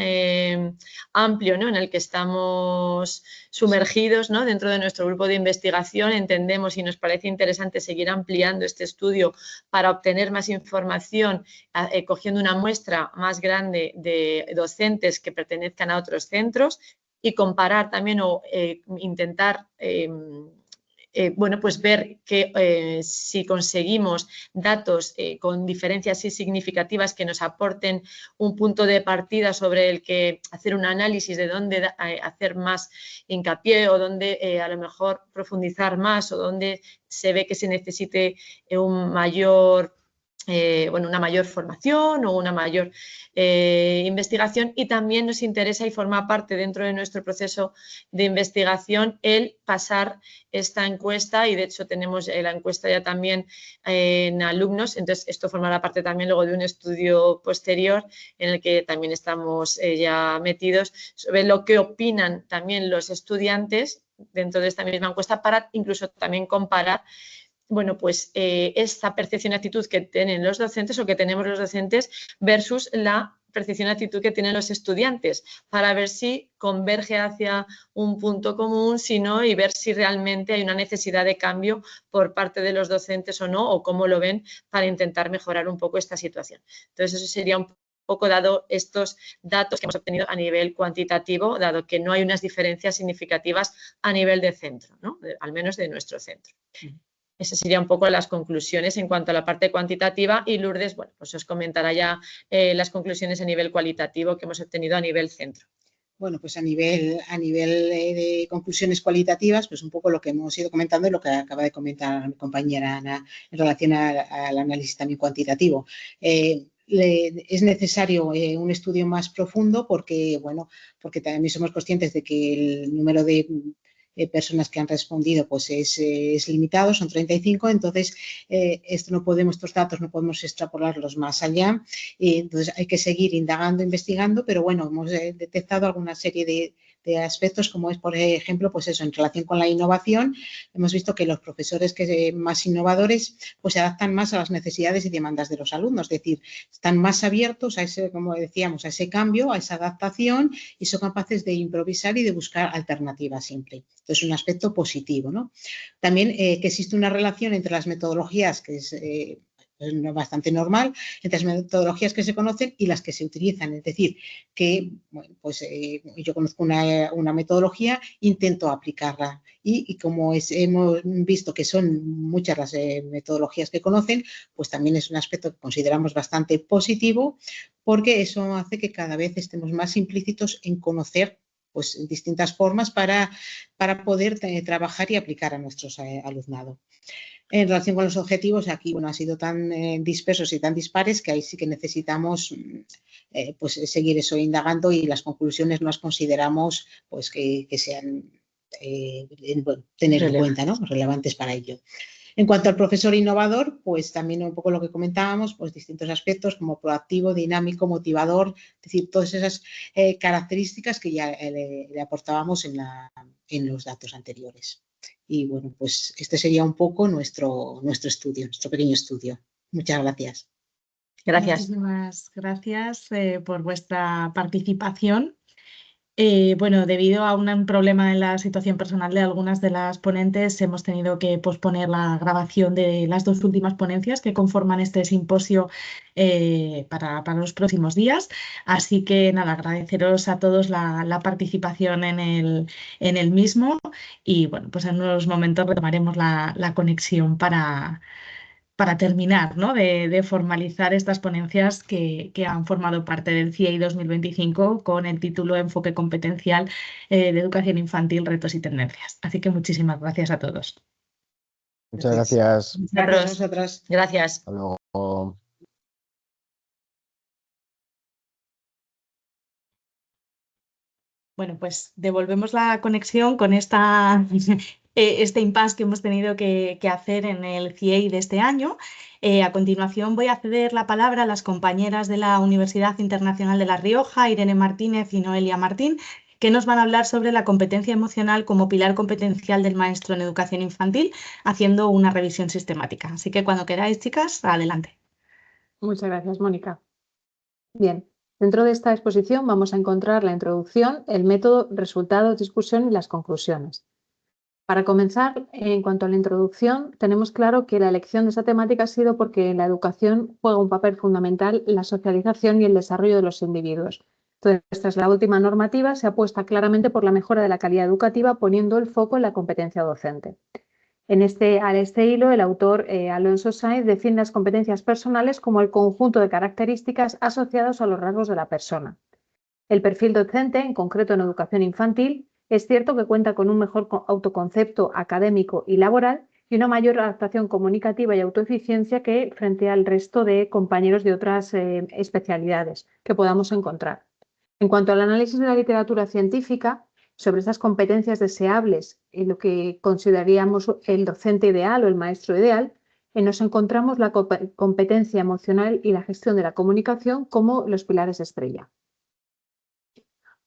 amplio, ¿no? En el que estamos sumergidos, ¿no? Dentro de nuestro grupo de investigación. Entendemos y nos parece interesante seguir ampliando este estudio para obtener más información, cogiendo una muestra más grande de docentes que pertenezcan a otros centros y comparar también o intentar bueno, pues ver que si conseguimos datos con diferencias significativas que nos aporten un punto de partida sobre el que hacer un análisis de dónde hacer más hincapié o dónde a lo mejor profundizar más o dónde se ve que se necesite un mayor bueno, una mayor formación o una mayor investigación. Y también nos interesa y forma parte dentro de nuestro proceso de investigación el pasar esta encuesta, y de hecho tenemos la encuesta ya también en alumnos. Entonces esto formará parte también luego de un estudio posterior en el que también estamos ya metidos sobre lo que opinan también los estudiantes dentro de esta misma encuesta, para incluso también comparar, bueno, pues esta percepción y actitud que tienen los docentes o que tenemos los docentes versus la percepción y actitud que tienen los estudiantes, para ver si converge hacia un punto común, si no, y ver si realmente hay una necesidad de cambio por parte de los docentes o no, o cómo lo ven para intentar mejorar un poco esta situación. Entonces, eso sería un poco dado estos datos que hemos obtenido a nivel cuantitativo, dado que no hay unas diferencias significativas a nivel de centro, ¿no? Al menos de nuestro centro. Esas serían un poco las conclusiones en cuanto a la parte cuantitativa, y Lourdes, bueno, pues os comentará ya las conclusiones a nivel cualitativo que hemos obtenido a nivel centro. Bueno, pues a nivel de conclusiones cualitativas, pues un poco lo que hemos ido comentando y lo que acaba de comentar mi compañera Ana en relación al análisis también cuantitativo. Es necesario un estudio más profundo porque, bueno, porque también somos conscientes de que el número de personas que han respondido pues es limitado, son 35, entonces estos datos no podemos extrapolarlos más allá, entonces hay que seguir indagando, investigando, pero bueno, hemos detectado alguna serie de aspectos, como es, por ejemplo, pues eso, en relación con la innovación. Hemos visto que los profesores más innovadores pues se adaptan más a las necesidades y demandas de los alumnos, es decir, están más abiertos a ese, como decíamos, a ese cambio, a esa adaptación, y son capaces de improvisar y de buscar alternativas siempre. Entonces, un aspecto positivo, ¿no? También que existe una relación entre las metodologías, que es bastante normal, entre las metodologías que se conocen y las que se utilizan. Es decir, que bueno, pues yo conozco una metodología, intento aplicarla, y como hemos visto que son muchas las metodologías que conocen, pues también es un aspecto que consideramos bastante positivo, porque eso hace que cada vez estemos más implícitos en conocer pues distintas formas para poder trabajar y aplicar a nuestros alumnado. En relación con los objetivos, aquí bueno, han sido tan dispersos y tan dispares que ahí sí que necesitamos pues seguir eso indagando, y las conclusiones no las consideramos pues que sean tener en cuenta, ¿no? Relevantes para ello. En cuanto al profesor innovador, pues también un poco lo que comentábamos, pues distintos aspectos como proactivo, dinámico, motivador, es decir, todas esas características que ya le aportábamos en los datos anteriores. Y bueno, pues este sería un poco nuestro estudio, nuestro pequeño estudio. Muchas gracias. Gracias. Muchísimas gracias por vuestra participación. Bueno, debido a un problema en la situación personal de algunas de las ponentes, hemos tenido que posponer la grabación de las 2 últimas ponencias que conforman este simposio para los próximos días. Así que nada, agradeceros a todos la participación en el mismo y bueno, pues en unos momentos retomaremos la conexión para terminar, ¿no? de formalizar estas ponencias que han formado parte del CIEI 2025 con el título Enfoque competencial de educación infantil, retos y tendencias. Así que muchísimas gracias a todos. Muchas gracias. Gracias a vosotras. Gracias. Hasta luego. Bueno, pues devolvemos la conexión con este impasse que hemos tenido que hacer en el CIEI de este año. A continuación voy a ceder la palabra a las compañeras de la Universidad Internacional de La Rioja, Irene Martínez y Noelia Martín, que nos van a hablar sobre la competencia emocional como pilar competencial del maestro en educación infantil, haciendo una revisión sistemática. Así que cuando queráis, chicas, adelante. Muchas gracias, Mónica. Bien, dentro de esta exposición vamos a encontrar la introducción, el método, resultados, discusión y las conclusiones. Para comenzar, en cuanto a la introducción, tenemos claro que la elección de esta temática ha sido porque en la educación juega un papel fundamental la socialización y el desarrollo de los individuos. Entonces, tras la última normativa, se apuesta claramente por la mejora de la calidad educativa, poniendo el foco en la competencia docente. A este hilo, el autor Alonso Sainz define las competencias personales como el conjunto de características asociadas a los rasgos de la persona. El perfil docente, en concreto en educación infantil, es cierto que cuenta con un mejor autoconcepto académico y laboral y una mayor adaptación comunicativa y autoeficiencia que frente al resto de compañeros de otras especialidades que podamos encontrar. En cuanto al análisis de la literatura científica, sobre estas competencias deseables en lo que consideraríamos el docente ideal o el maestro ideal, nos encontramos la competencia emocional y la gestión de la comunicación como los pilares estrella.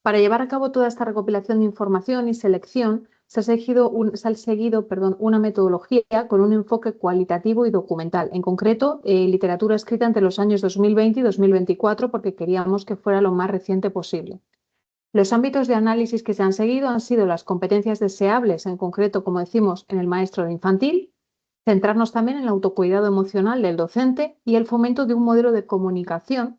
Para llevar a cabo toda esta recopilación de información y selección, se ha seguido una metodología con un enfoque cualitativo y documental, en concreto literatura escrita entre los años 2020 y 2024 porque queríamos que fuera lo más reciente posible. Los ámbitos de análisis que se han seguido han sido las competencias deseables, en concreto, como decimos, en el maestro de infantil, centrarnos también en el autocuidado emocional del docente y el fomento de un modelo de comunicación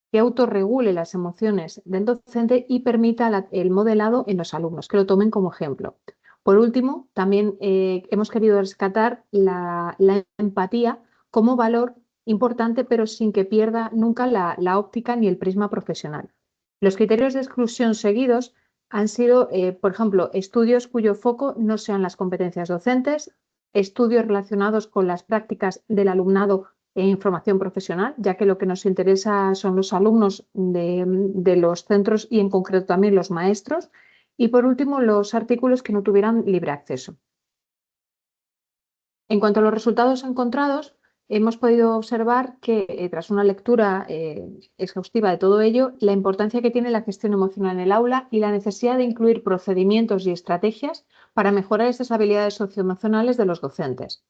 que autorregule las emociones del docente y permita el modelado en los alumnos, que lo tomen como ejemplo. Por último, también hemos querido rescatar la empatía como valor importante, pero sin que pierda nunca la óptica ni el prisma profesional. Los criterios de exclusión seguidos han sido, por ejemplo, estudios cuyo foco no sean las competencias docentes, estudios relacionados con las prácticas del alumnado en formación profesional, ya que lo que nos interesa son los alumnos de los centros y en concreto también los maestros, y por último los artículos que no tuvieran libre acceso. En cuanto a los resultados encontrados, hemos podido observar que tras una lectura exhaustiva de todo ello, la importancia que tiene la gestión emocional en el aula y la necesidad de incluir procedimientos y estrategias para mejorar estas habilidades socioemocionales de los docentes.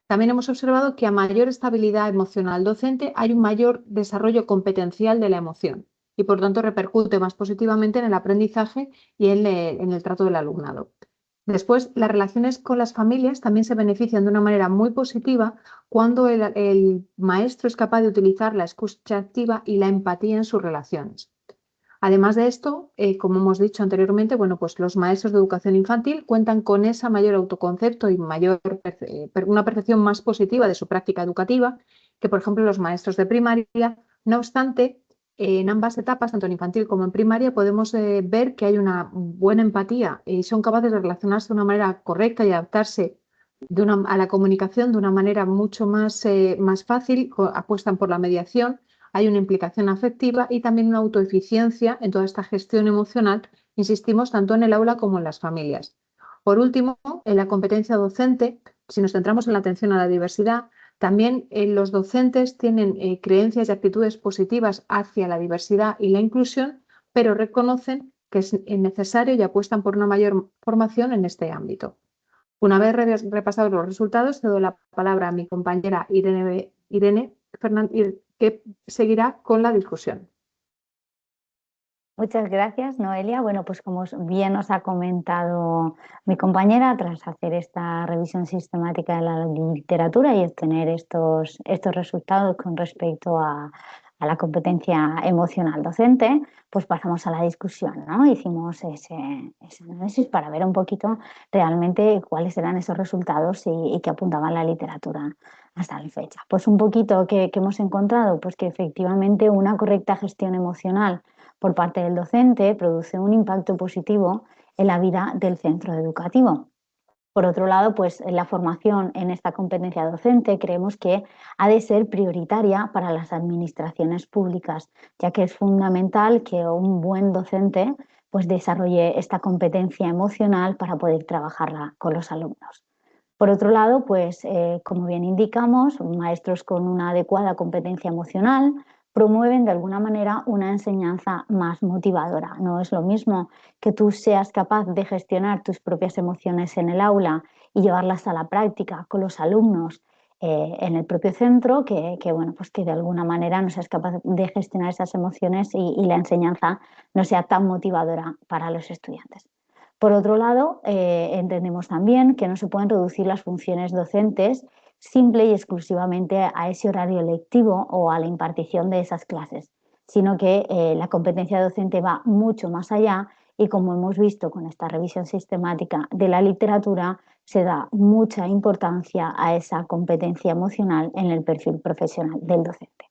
También hemos observado que a mayor estabilidad emocional docente hay un mayor desarrollo competencial de la emoción y por tanto repercute más positivamente en el aprendizaje y en el trato del alumnado. Después, las relaciones con las familias también se benefician de una manera muy positiva cuando el maestro es capaz de utilizar la escucha activa y la empatía en sus relaciones. Además de esto, como hemos dicho anteriormente, bueno, pues los maestros de educación infantil cuentan con ese mayor autoconcepto y una percepción más positiva de su práctica educativa que, por ejemplo, los maestros de primaria. No obstante, en ambas etapas, tanto en infantil como en primaria, podemos ver que hay una buena empatía y son capaces de relacionarse de una manera correcta y adaptarse a la comunicación de una manera mucho más fácil, apuestan por la mediación. Hay una implicación afectiva y también una autoeficiencia en toda esta gestión emocional, insistimos, tanto en el aula como en las familias. Por último, en la competencia docente, si nos centramos en la atención a la diversidad, también los docentes tienen creencias y actitudes positivas hacia la diversidad y la inclusión, pero reconocen que es necesario y apuestan por una mayor formación en este ámbito. Una vez repasados los resultados, cedo la palabra a mi compañera Irene Fernández, que seguirá con la discusión. Muchas gracias, Noelia. Bueno, pues como bien os ha comentado mi compañera, tras hacer esta revisión sistemática de la literatura y obtener estos resultados con respecto a la competencia emocional docente, pues pasamos a la discusión, ¿no? Hicimos ese análisis para ver un poquito realmente cuáles eran esos resultados y qué apuntaba la literatura hasta la fecha. Pues un poquito que hemos encontrado, pues que efectivamente una correcta gestión emocional por parte del docente produce un impacto positivo en la vida del centro educativo. Por otro lado, pues la formación en esta competencia docente creemos que ha de ser prioritaria para las administraciones públicas, ya que es fundamental que un buen docente pues desarrolle esta competencia emocional para poder trabajarla con los alumnos. Por otro lado, pues como bien indicamos, maestros con una adecuada competencia emocional promueven de alguna manera una enseñanza más motivadora. No es lo mismo que tú seas capaz de gestionar tus propias emociones en el aula y llevarlas a la práctica con los alumnos en el propio centro, que de alguna manera no seas capaz de gestionar esas emociones y la enseñanza no sea tan motivadora para los estudiantes. Por otro lado, entendemos también que no se pueden reducir las funciones docentes simple y exclusivamente a ese horario lectivo o a la impartición de esas clases, sino que la competencia docente va mucho más allá y, como hemos visto con esta revisión sistemática de la literatura, se da mucha importancia a esa competencia emocional en el perfil profesional del docente.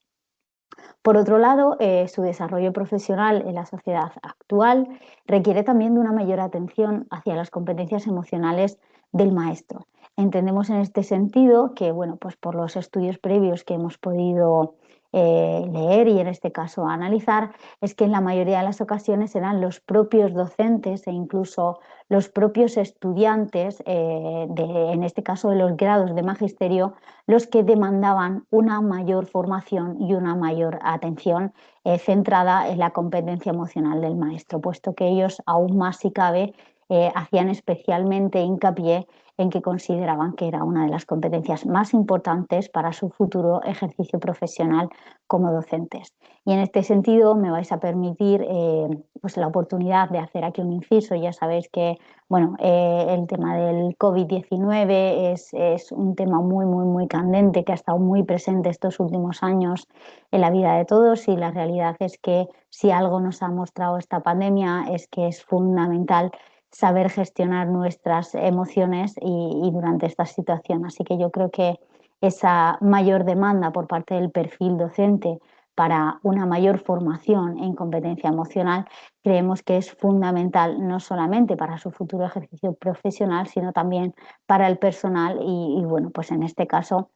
Por otro lado, su desarrollo profesional en la sociedad actual requiere también de una mayor atención hacia las competencias emocionales del maestro. Entendemos en este sentido que, pues por los estudios previos que hemos podido leer y en este caso analizar, es que en la mayoría de las ocasiones eran los propios docentes e incluso los propios estudiantes, en este caso de los grados de magisterio, los que demandaban una mayor formación y una mayor atención centrada en la competencia emocional del maestro, puesto que ellos, aún más si cabe, hacían especialmente hincapié en que consideraban que era una de las competencias más importantes para su futuro ejercicio profesional como docentes. Y en este sentido me vais a permitir la oportunidad de hacer aquí un inciso. Ya sabéis que el tema del COVID-19 es un tema muy candente que ha estado muy presente estos últimos años en la vida de todos, y la realidad es que si algo nos ha mostrado esta pandemia es que es fundamental saber gestionar nuestras emociones y durante esta situación. Así que yo creo que esa mayor demanda por parte del perfil docente para una mayor formación en competencia emocional creemos que es fundamental no solamente para su futuro ejercicio profesional, sino también para el personal y en este caso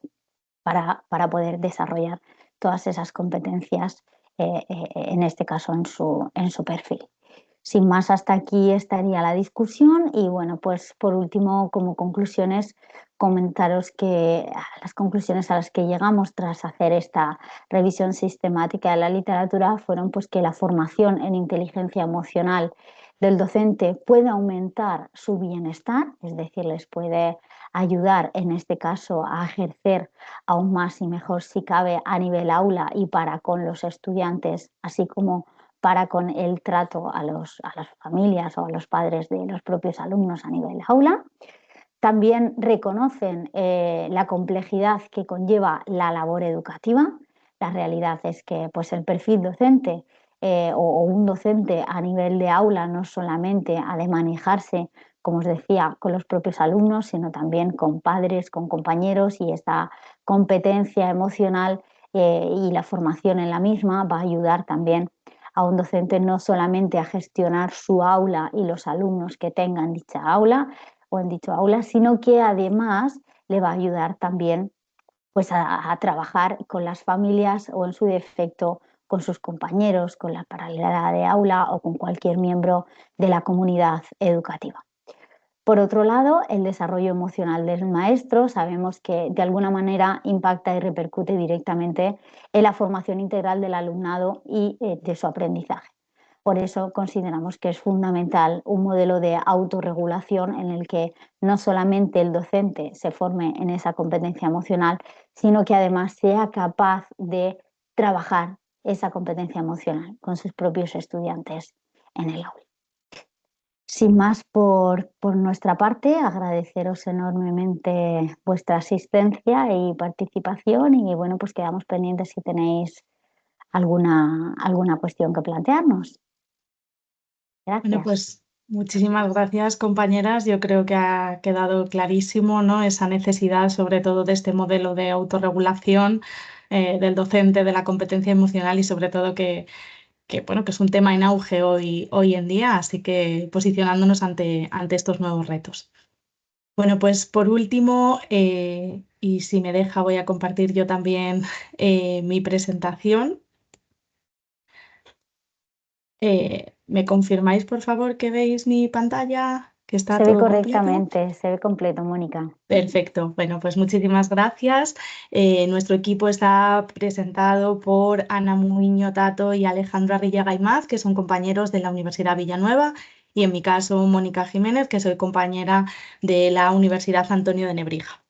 para poder desarrollar todas esas competencias, en este caso en su perfil. Sin más, hasta aquí estaría la discusión y pues por último, como conclusiones, comentaros que las conclusiones a las que llegamos tras hacer esta revisión sistemática de la literatura fueron pues que la formación en inteligencia emocional del docente puede aumentar su bienestar, es decir, les puede ayudar en este caso a ejercer aún más y mejor si cabe a nivel aula y para con los estudiantes, así como para con el trato a las familias o a los padres de los propios alumnos a nivel aula. También reconocen la complejidad que conlleva la labor educativa. La realidad es que pues, el perfil docente o un docente a nivel de aula no solamente ha de manejarse, como os decía, con los propios alumnos, sino también con padres, con compañeros, y esta competencia emocional y la formación en la misma va a ayudar también a un docente no solamente a gestionar su aula y los alumnos que tengan dicha aula o en dicho aula, sino que además le va a ayudar también pues, a trabajar con las familias o en su defecto con sus compañeros, con la paralelidad de aula o con cualquier miembro de la comunidad educativa. Por otro lado, el desarrollo emocional del maestro sabemos que de alguna manera impacta y repercute directamente en la formación integral del alumnado y de su aprendizaje. Por eso consideramos que es fundamental un modelo de autorregulación en el que no solamente el docente se forme en esa competencia emocional, sino que además sea capaz de trabajar esa competencia emocional con sus propios estudiantes en el aula. Sin más por nuestra parte, agradeceros enormemente vuestra asistencia y participación y bueno, pues quedamos pendientes si tenéis alguna cuestión que plantearnos. Gracias. Bueno, pues muchísimas gracias, compañeras. Yo creo que ha quedado clarísimo, ¿no?, esa necesidad, sobre todo, de este modelo de autorregulación del docente, de la competencia emocional y sobre todo bueno, que es un tema en auge hoy en día, así que posicionándonos ante estos nuevos retos. Bueno, pues por último, y si me deja, voy a compartir yo también mi presentación. ¿Me confirmáis, por favor, que veis mi pantalla? Que está Se ve todo completo. correctamente, se ve completo, Mónica. Perfecto. Bueno, pues muchísimas gracias. Nuestro equipo está presentado por Ana Muiño Tato y Alejandro Arrillaga Imaz, que son compañeros de la Universidad Villanueva, y en mi caso, Mónica Jiménez, que soy compañera de la Universidad Antonio de Nebrija.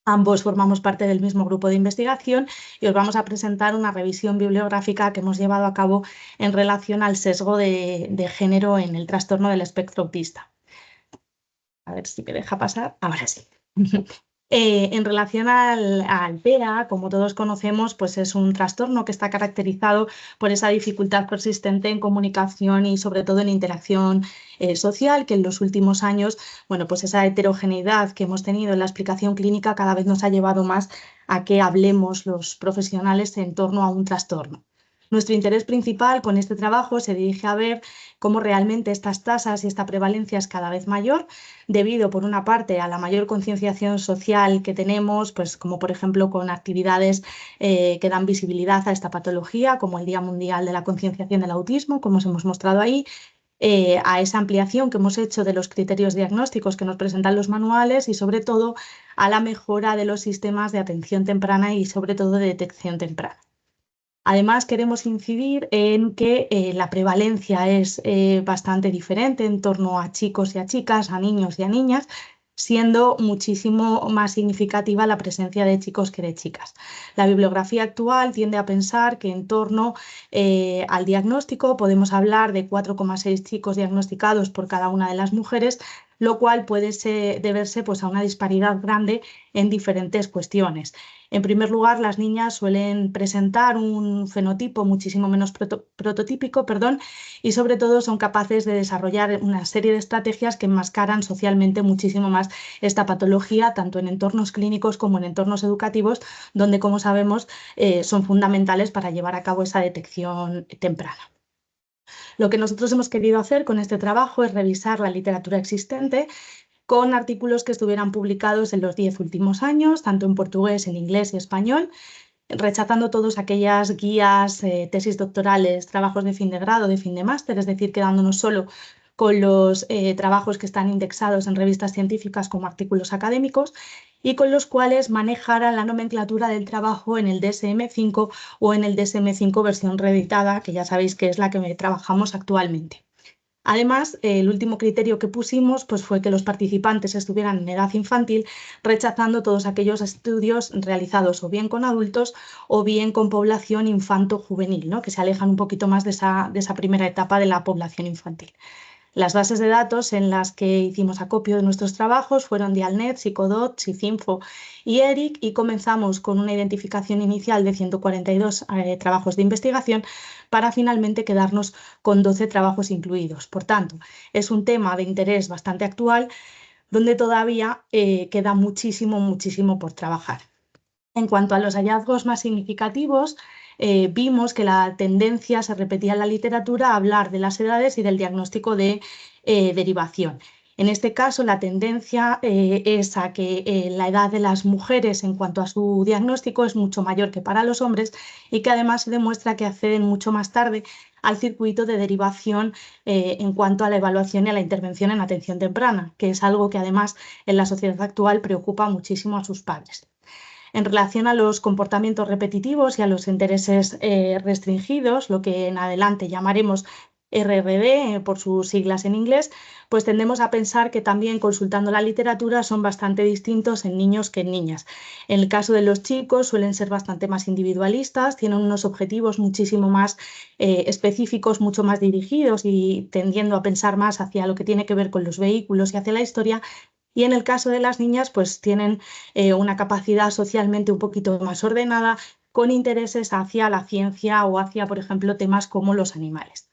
Ambos formamos parte del mismo grupo de investigación y os vamos a presentar una revisión bibliográfica que hemos llevado a cabo en relación al sesgo de género en el trastorno del espectro autista. A ver si me deja pasar. Ahora sí. En relación al TEA, como todos conocemos, pues es un trastorno que está caracterizado por esa dificultad persistente en comunicación y sobre todo en interacción social, que en los últimos años, bueno, pues esa heterogeneidad que hemos tenido en la explicación clínica cada vez nos ha llevado más a que hablemos los profesionales en torno a un trastorno. Nuestro interés principal con este trabajo se dirige a ver cómo realmente estas tasas y esta prevalencia es cada vez mayor, debido por una parte a la mayor concienciación social que tenemos, pues como por ejemplo con actividades que dan visibilidad a esta patología, como el Día Mundial de la Concienciación del Autismo, como os hemos mostrado ahí, a esa ampliación que hemos hecho de los criterios diagnósticos que nos presentan los manuales y sobre todo a la mejora de los sistemas de atención temprana y sobre todo de detección temprana. Además, queremos incidir en que la prevalencia es bastante diferente en torno a chicos y a chicas, a niños y a niñas, siendo muchísimo más significativa la presencia de chicos que de chicas. La bibliografía actual tiende a pensar que en torno al diagnóstico podemos hablar de 4,6 chicos diagnosticados por cada una de las mujeres, lo cual puede deberse pues, a una disparidad grande en diferentes cuestiones. En primer lugar, las niñas suelen presentar un fenotipo muchísimo menos prototípico, y sobre todo son capaces de desarrollar una serie de estrategias que enmascaran socialmente muchísimo más esta patología, tanto en entornos clínicos como en entornos educativos, donde, como sabemos, son fundamentales para llevar a cabo esa detección temprana. Lo que nosotros hemos querido hacer con este trabajo es revisar la literatura existente con artículos que estuvieran publicados en los 10 últimos años, tanto en portugués, en inglés y español, rechazando todas aquellas guías, tesis doctorales, trabajos de fin de grado, de fin de máster, es decir, quedándonos solo con los trabajos que están indexados en revistas científicas como artículos académicos y con los cuales manejaran la nomenclatura del trabajo en el DSM-5 o en el DSM-5 versión reeditada, que ya sabéis que es la que trabajamos actualmente. Además, el último criterio que pusimos pues, fue que los participantes estuvieran en edad infantil, rechazando todos aquellos estudios realizados o bien con adultos o bien con población infanto-juvenil, ¿no?, que se alejan un poquito más de esa primera etapa de la población infantil. Las bases de datos en las que hicimos acopio de nuestros trabajos fueron Dialnet, Psicodot, Sicinfo y ERIC, y comenzamos con una identificación inicial de 142 trabajos de investigación para finalmente quedarnos con 12 trabajos incluidos. Por tanto, es un tema de interés bastante actual donde todavía queda muchísimo por trabajar. En cuanto a los hallazgos más significativos, vimos que la tendencia se repetía en la literatura a hablar de las edades y del diagnóstico de derivación. En este caso, la tendencia es a que la edad de las mujeres en cuanto a su diagnóstico es mucho mayor que para los hombres y que además se demuestra que acceden mucho más tarde al circuito de derivación en cuanto a la evaluación y a la intervención en atención temprana, que es algo que además en la sociedad actual preocupa muchísimo a sus padres. En relación a los comportamientos repetitivos y a los intereses restringidos, lo que en adelante llamaremos RRD, por sus siglas en inglés, pues tendemos a pensar que también consultando la literatura son bastante distintos en niños que en niñas. En el caso de los chicos suelen ser bastante más individualistas, tienen unos objetivos muchísimo más específicos, mucho más dirigidos y tendiendo a pensar más hacia lo que tiene que ver con los vehículos y hacia la historia. Y en el caso de las niñas, pues tienen una capacidad socialmente un poquito más ordenada, con intereses hacia la ciencia o hacia, por ejemplo, temas como los animales.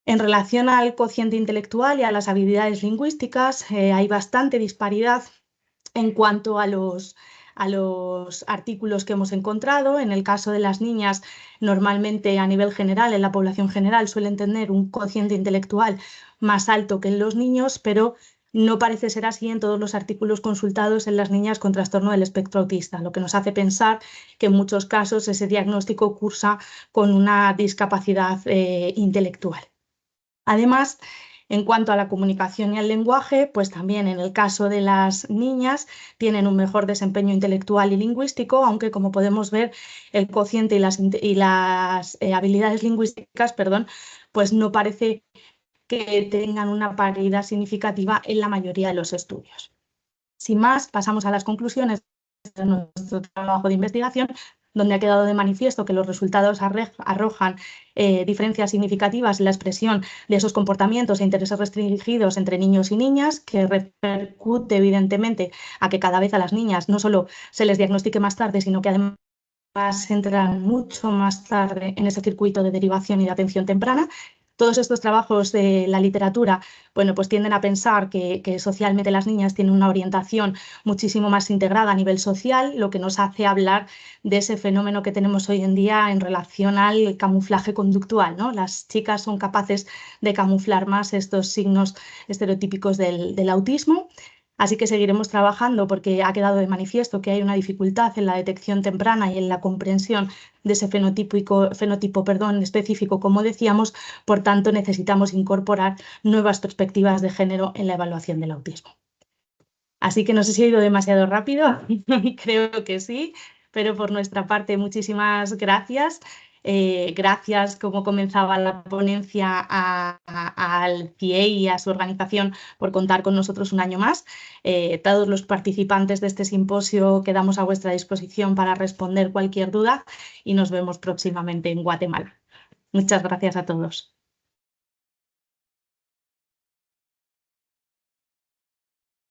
En relación al cociente intelectual y a las habilidades lingüísticas, hay bastante disparidad en cuanto a los artículos que hemos encontrado. En el caso de las niñas, normalmente a nivel general, en la población general, suelen tener un cociente intelectual más alto que en los niños, pero no parece ser así en todos los artículos consultados en las niñas con trastorno del espectro autista, lo que nos hace pensar que en muchos casos ese diagnóstico cursa con una discapacidad intelectual. Además, en cuanto a la comunicación y al lenguaje, pues también en el caso de las niñas tienen un mejor desempeño intelectual y lingüístico, aunque como podemos ver el cociente y las habilidades lingüísticas, pues no parece que tengan una paridad significativa en la mayoría de los estudios. Sin más, pasamos a las conclusiones de nuestro trabajo de investigación, donde ha quedado de manifiesto que los resultados arrojan diferencias significativas en la expresión de esos comportamientos e intereses restringidos entre niños y niñas, que repercute evidentemente a que cada vez a las niñas no solo se les diagnostique más tarde, sino que además entran mucho más tarde en ese circuito de derivación y de atención temprana. Todos estos trabajos de la literatura, bueno, pues tienden a pensar que socialmente las niñas tienen una orientación muchísimo más integrada a nivel social, lo que nos hace hablar de ese fenómeno que tenemos hoy en día en relación al camuflaje conductual, ¿no? Las chicas son capaces de camuflar más estos signos estereotípicos del autismo. Así que seguiremos trabajando porque ha quedado de manifiesto que hay una dificultad en la detección temprana y en la comprensión de ese fenotipo específico, como decíamos. Por tanto, necesitamos incorporar nuevas perspectivas de género en la evaluación del autismo. Así que no sé si he ido demasiado rápido, creo que sí, pero por nuestra parte muchísimas gracias. Gracias, como comenzaba la ponencia, al CIEI y a su organización por contar con nosotros un año más. Todos los participantes de este simposio quedamos a vuestra disposición para responder cualquier duda y nos vemos próximamente en Guatemala. Muchas gracias a todos.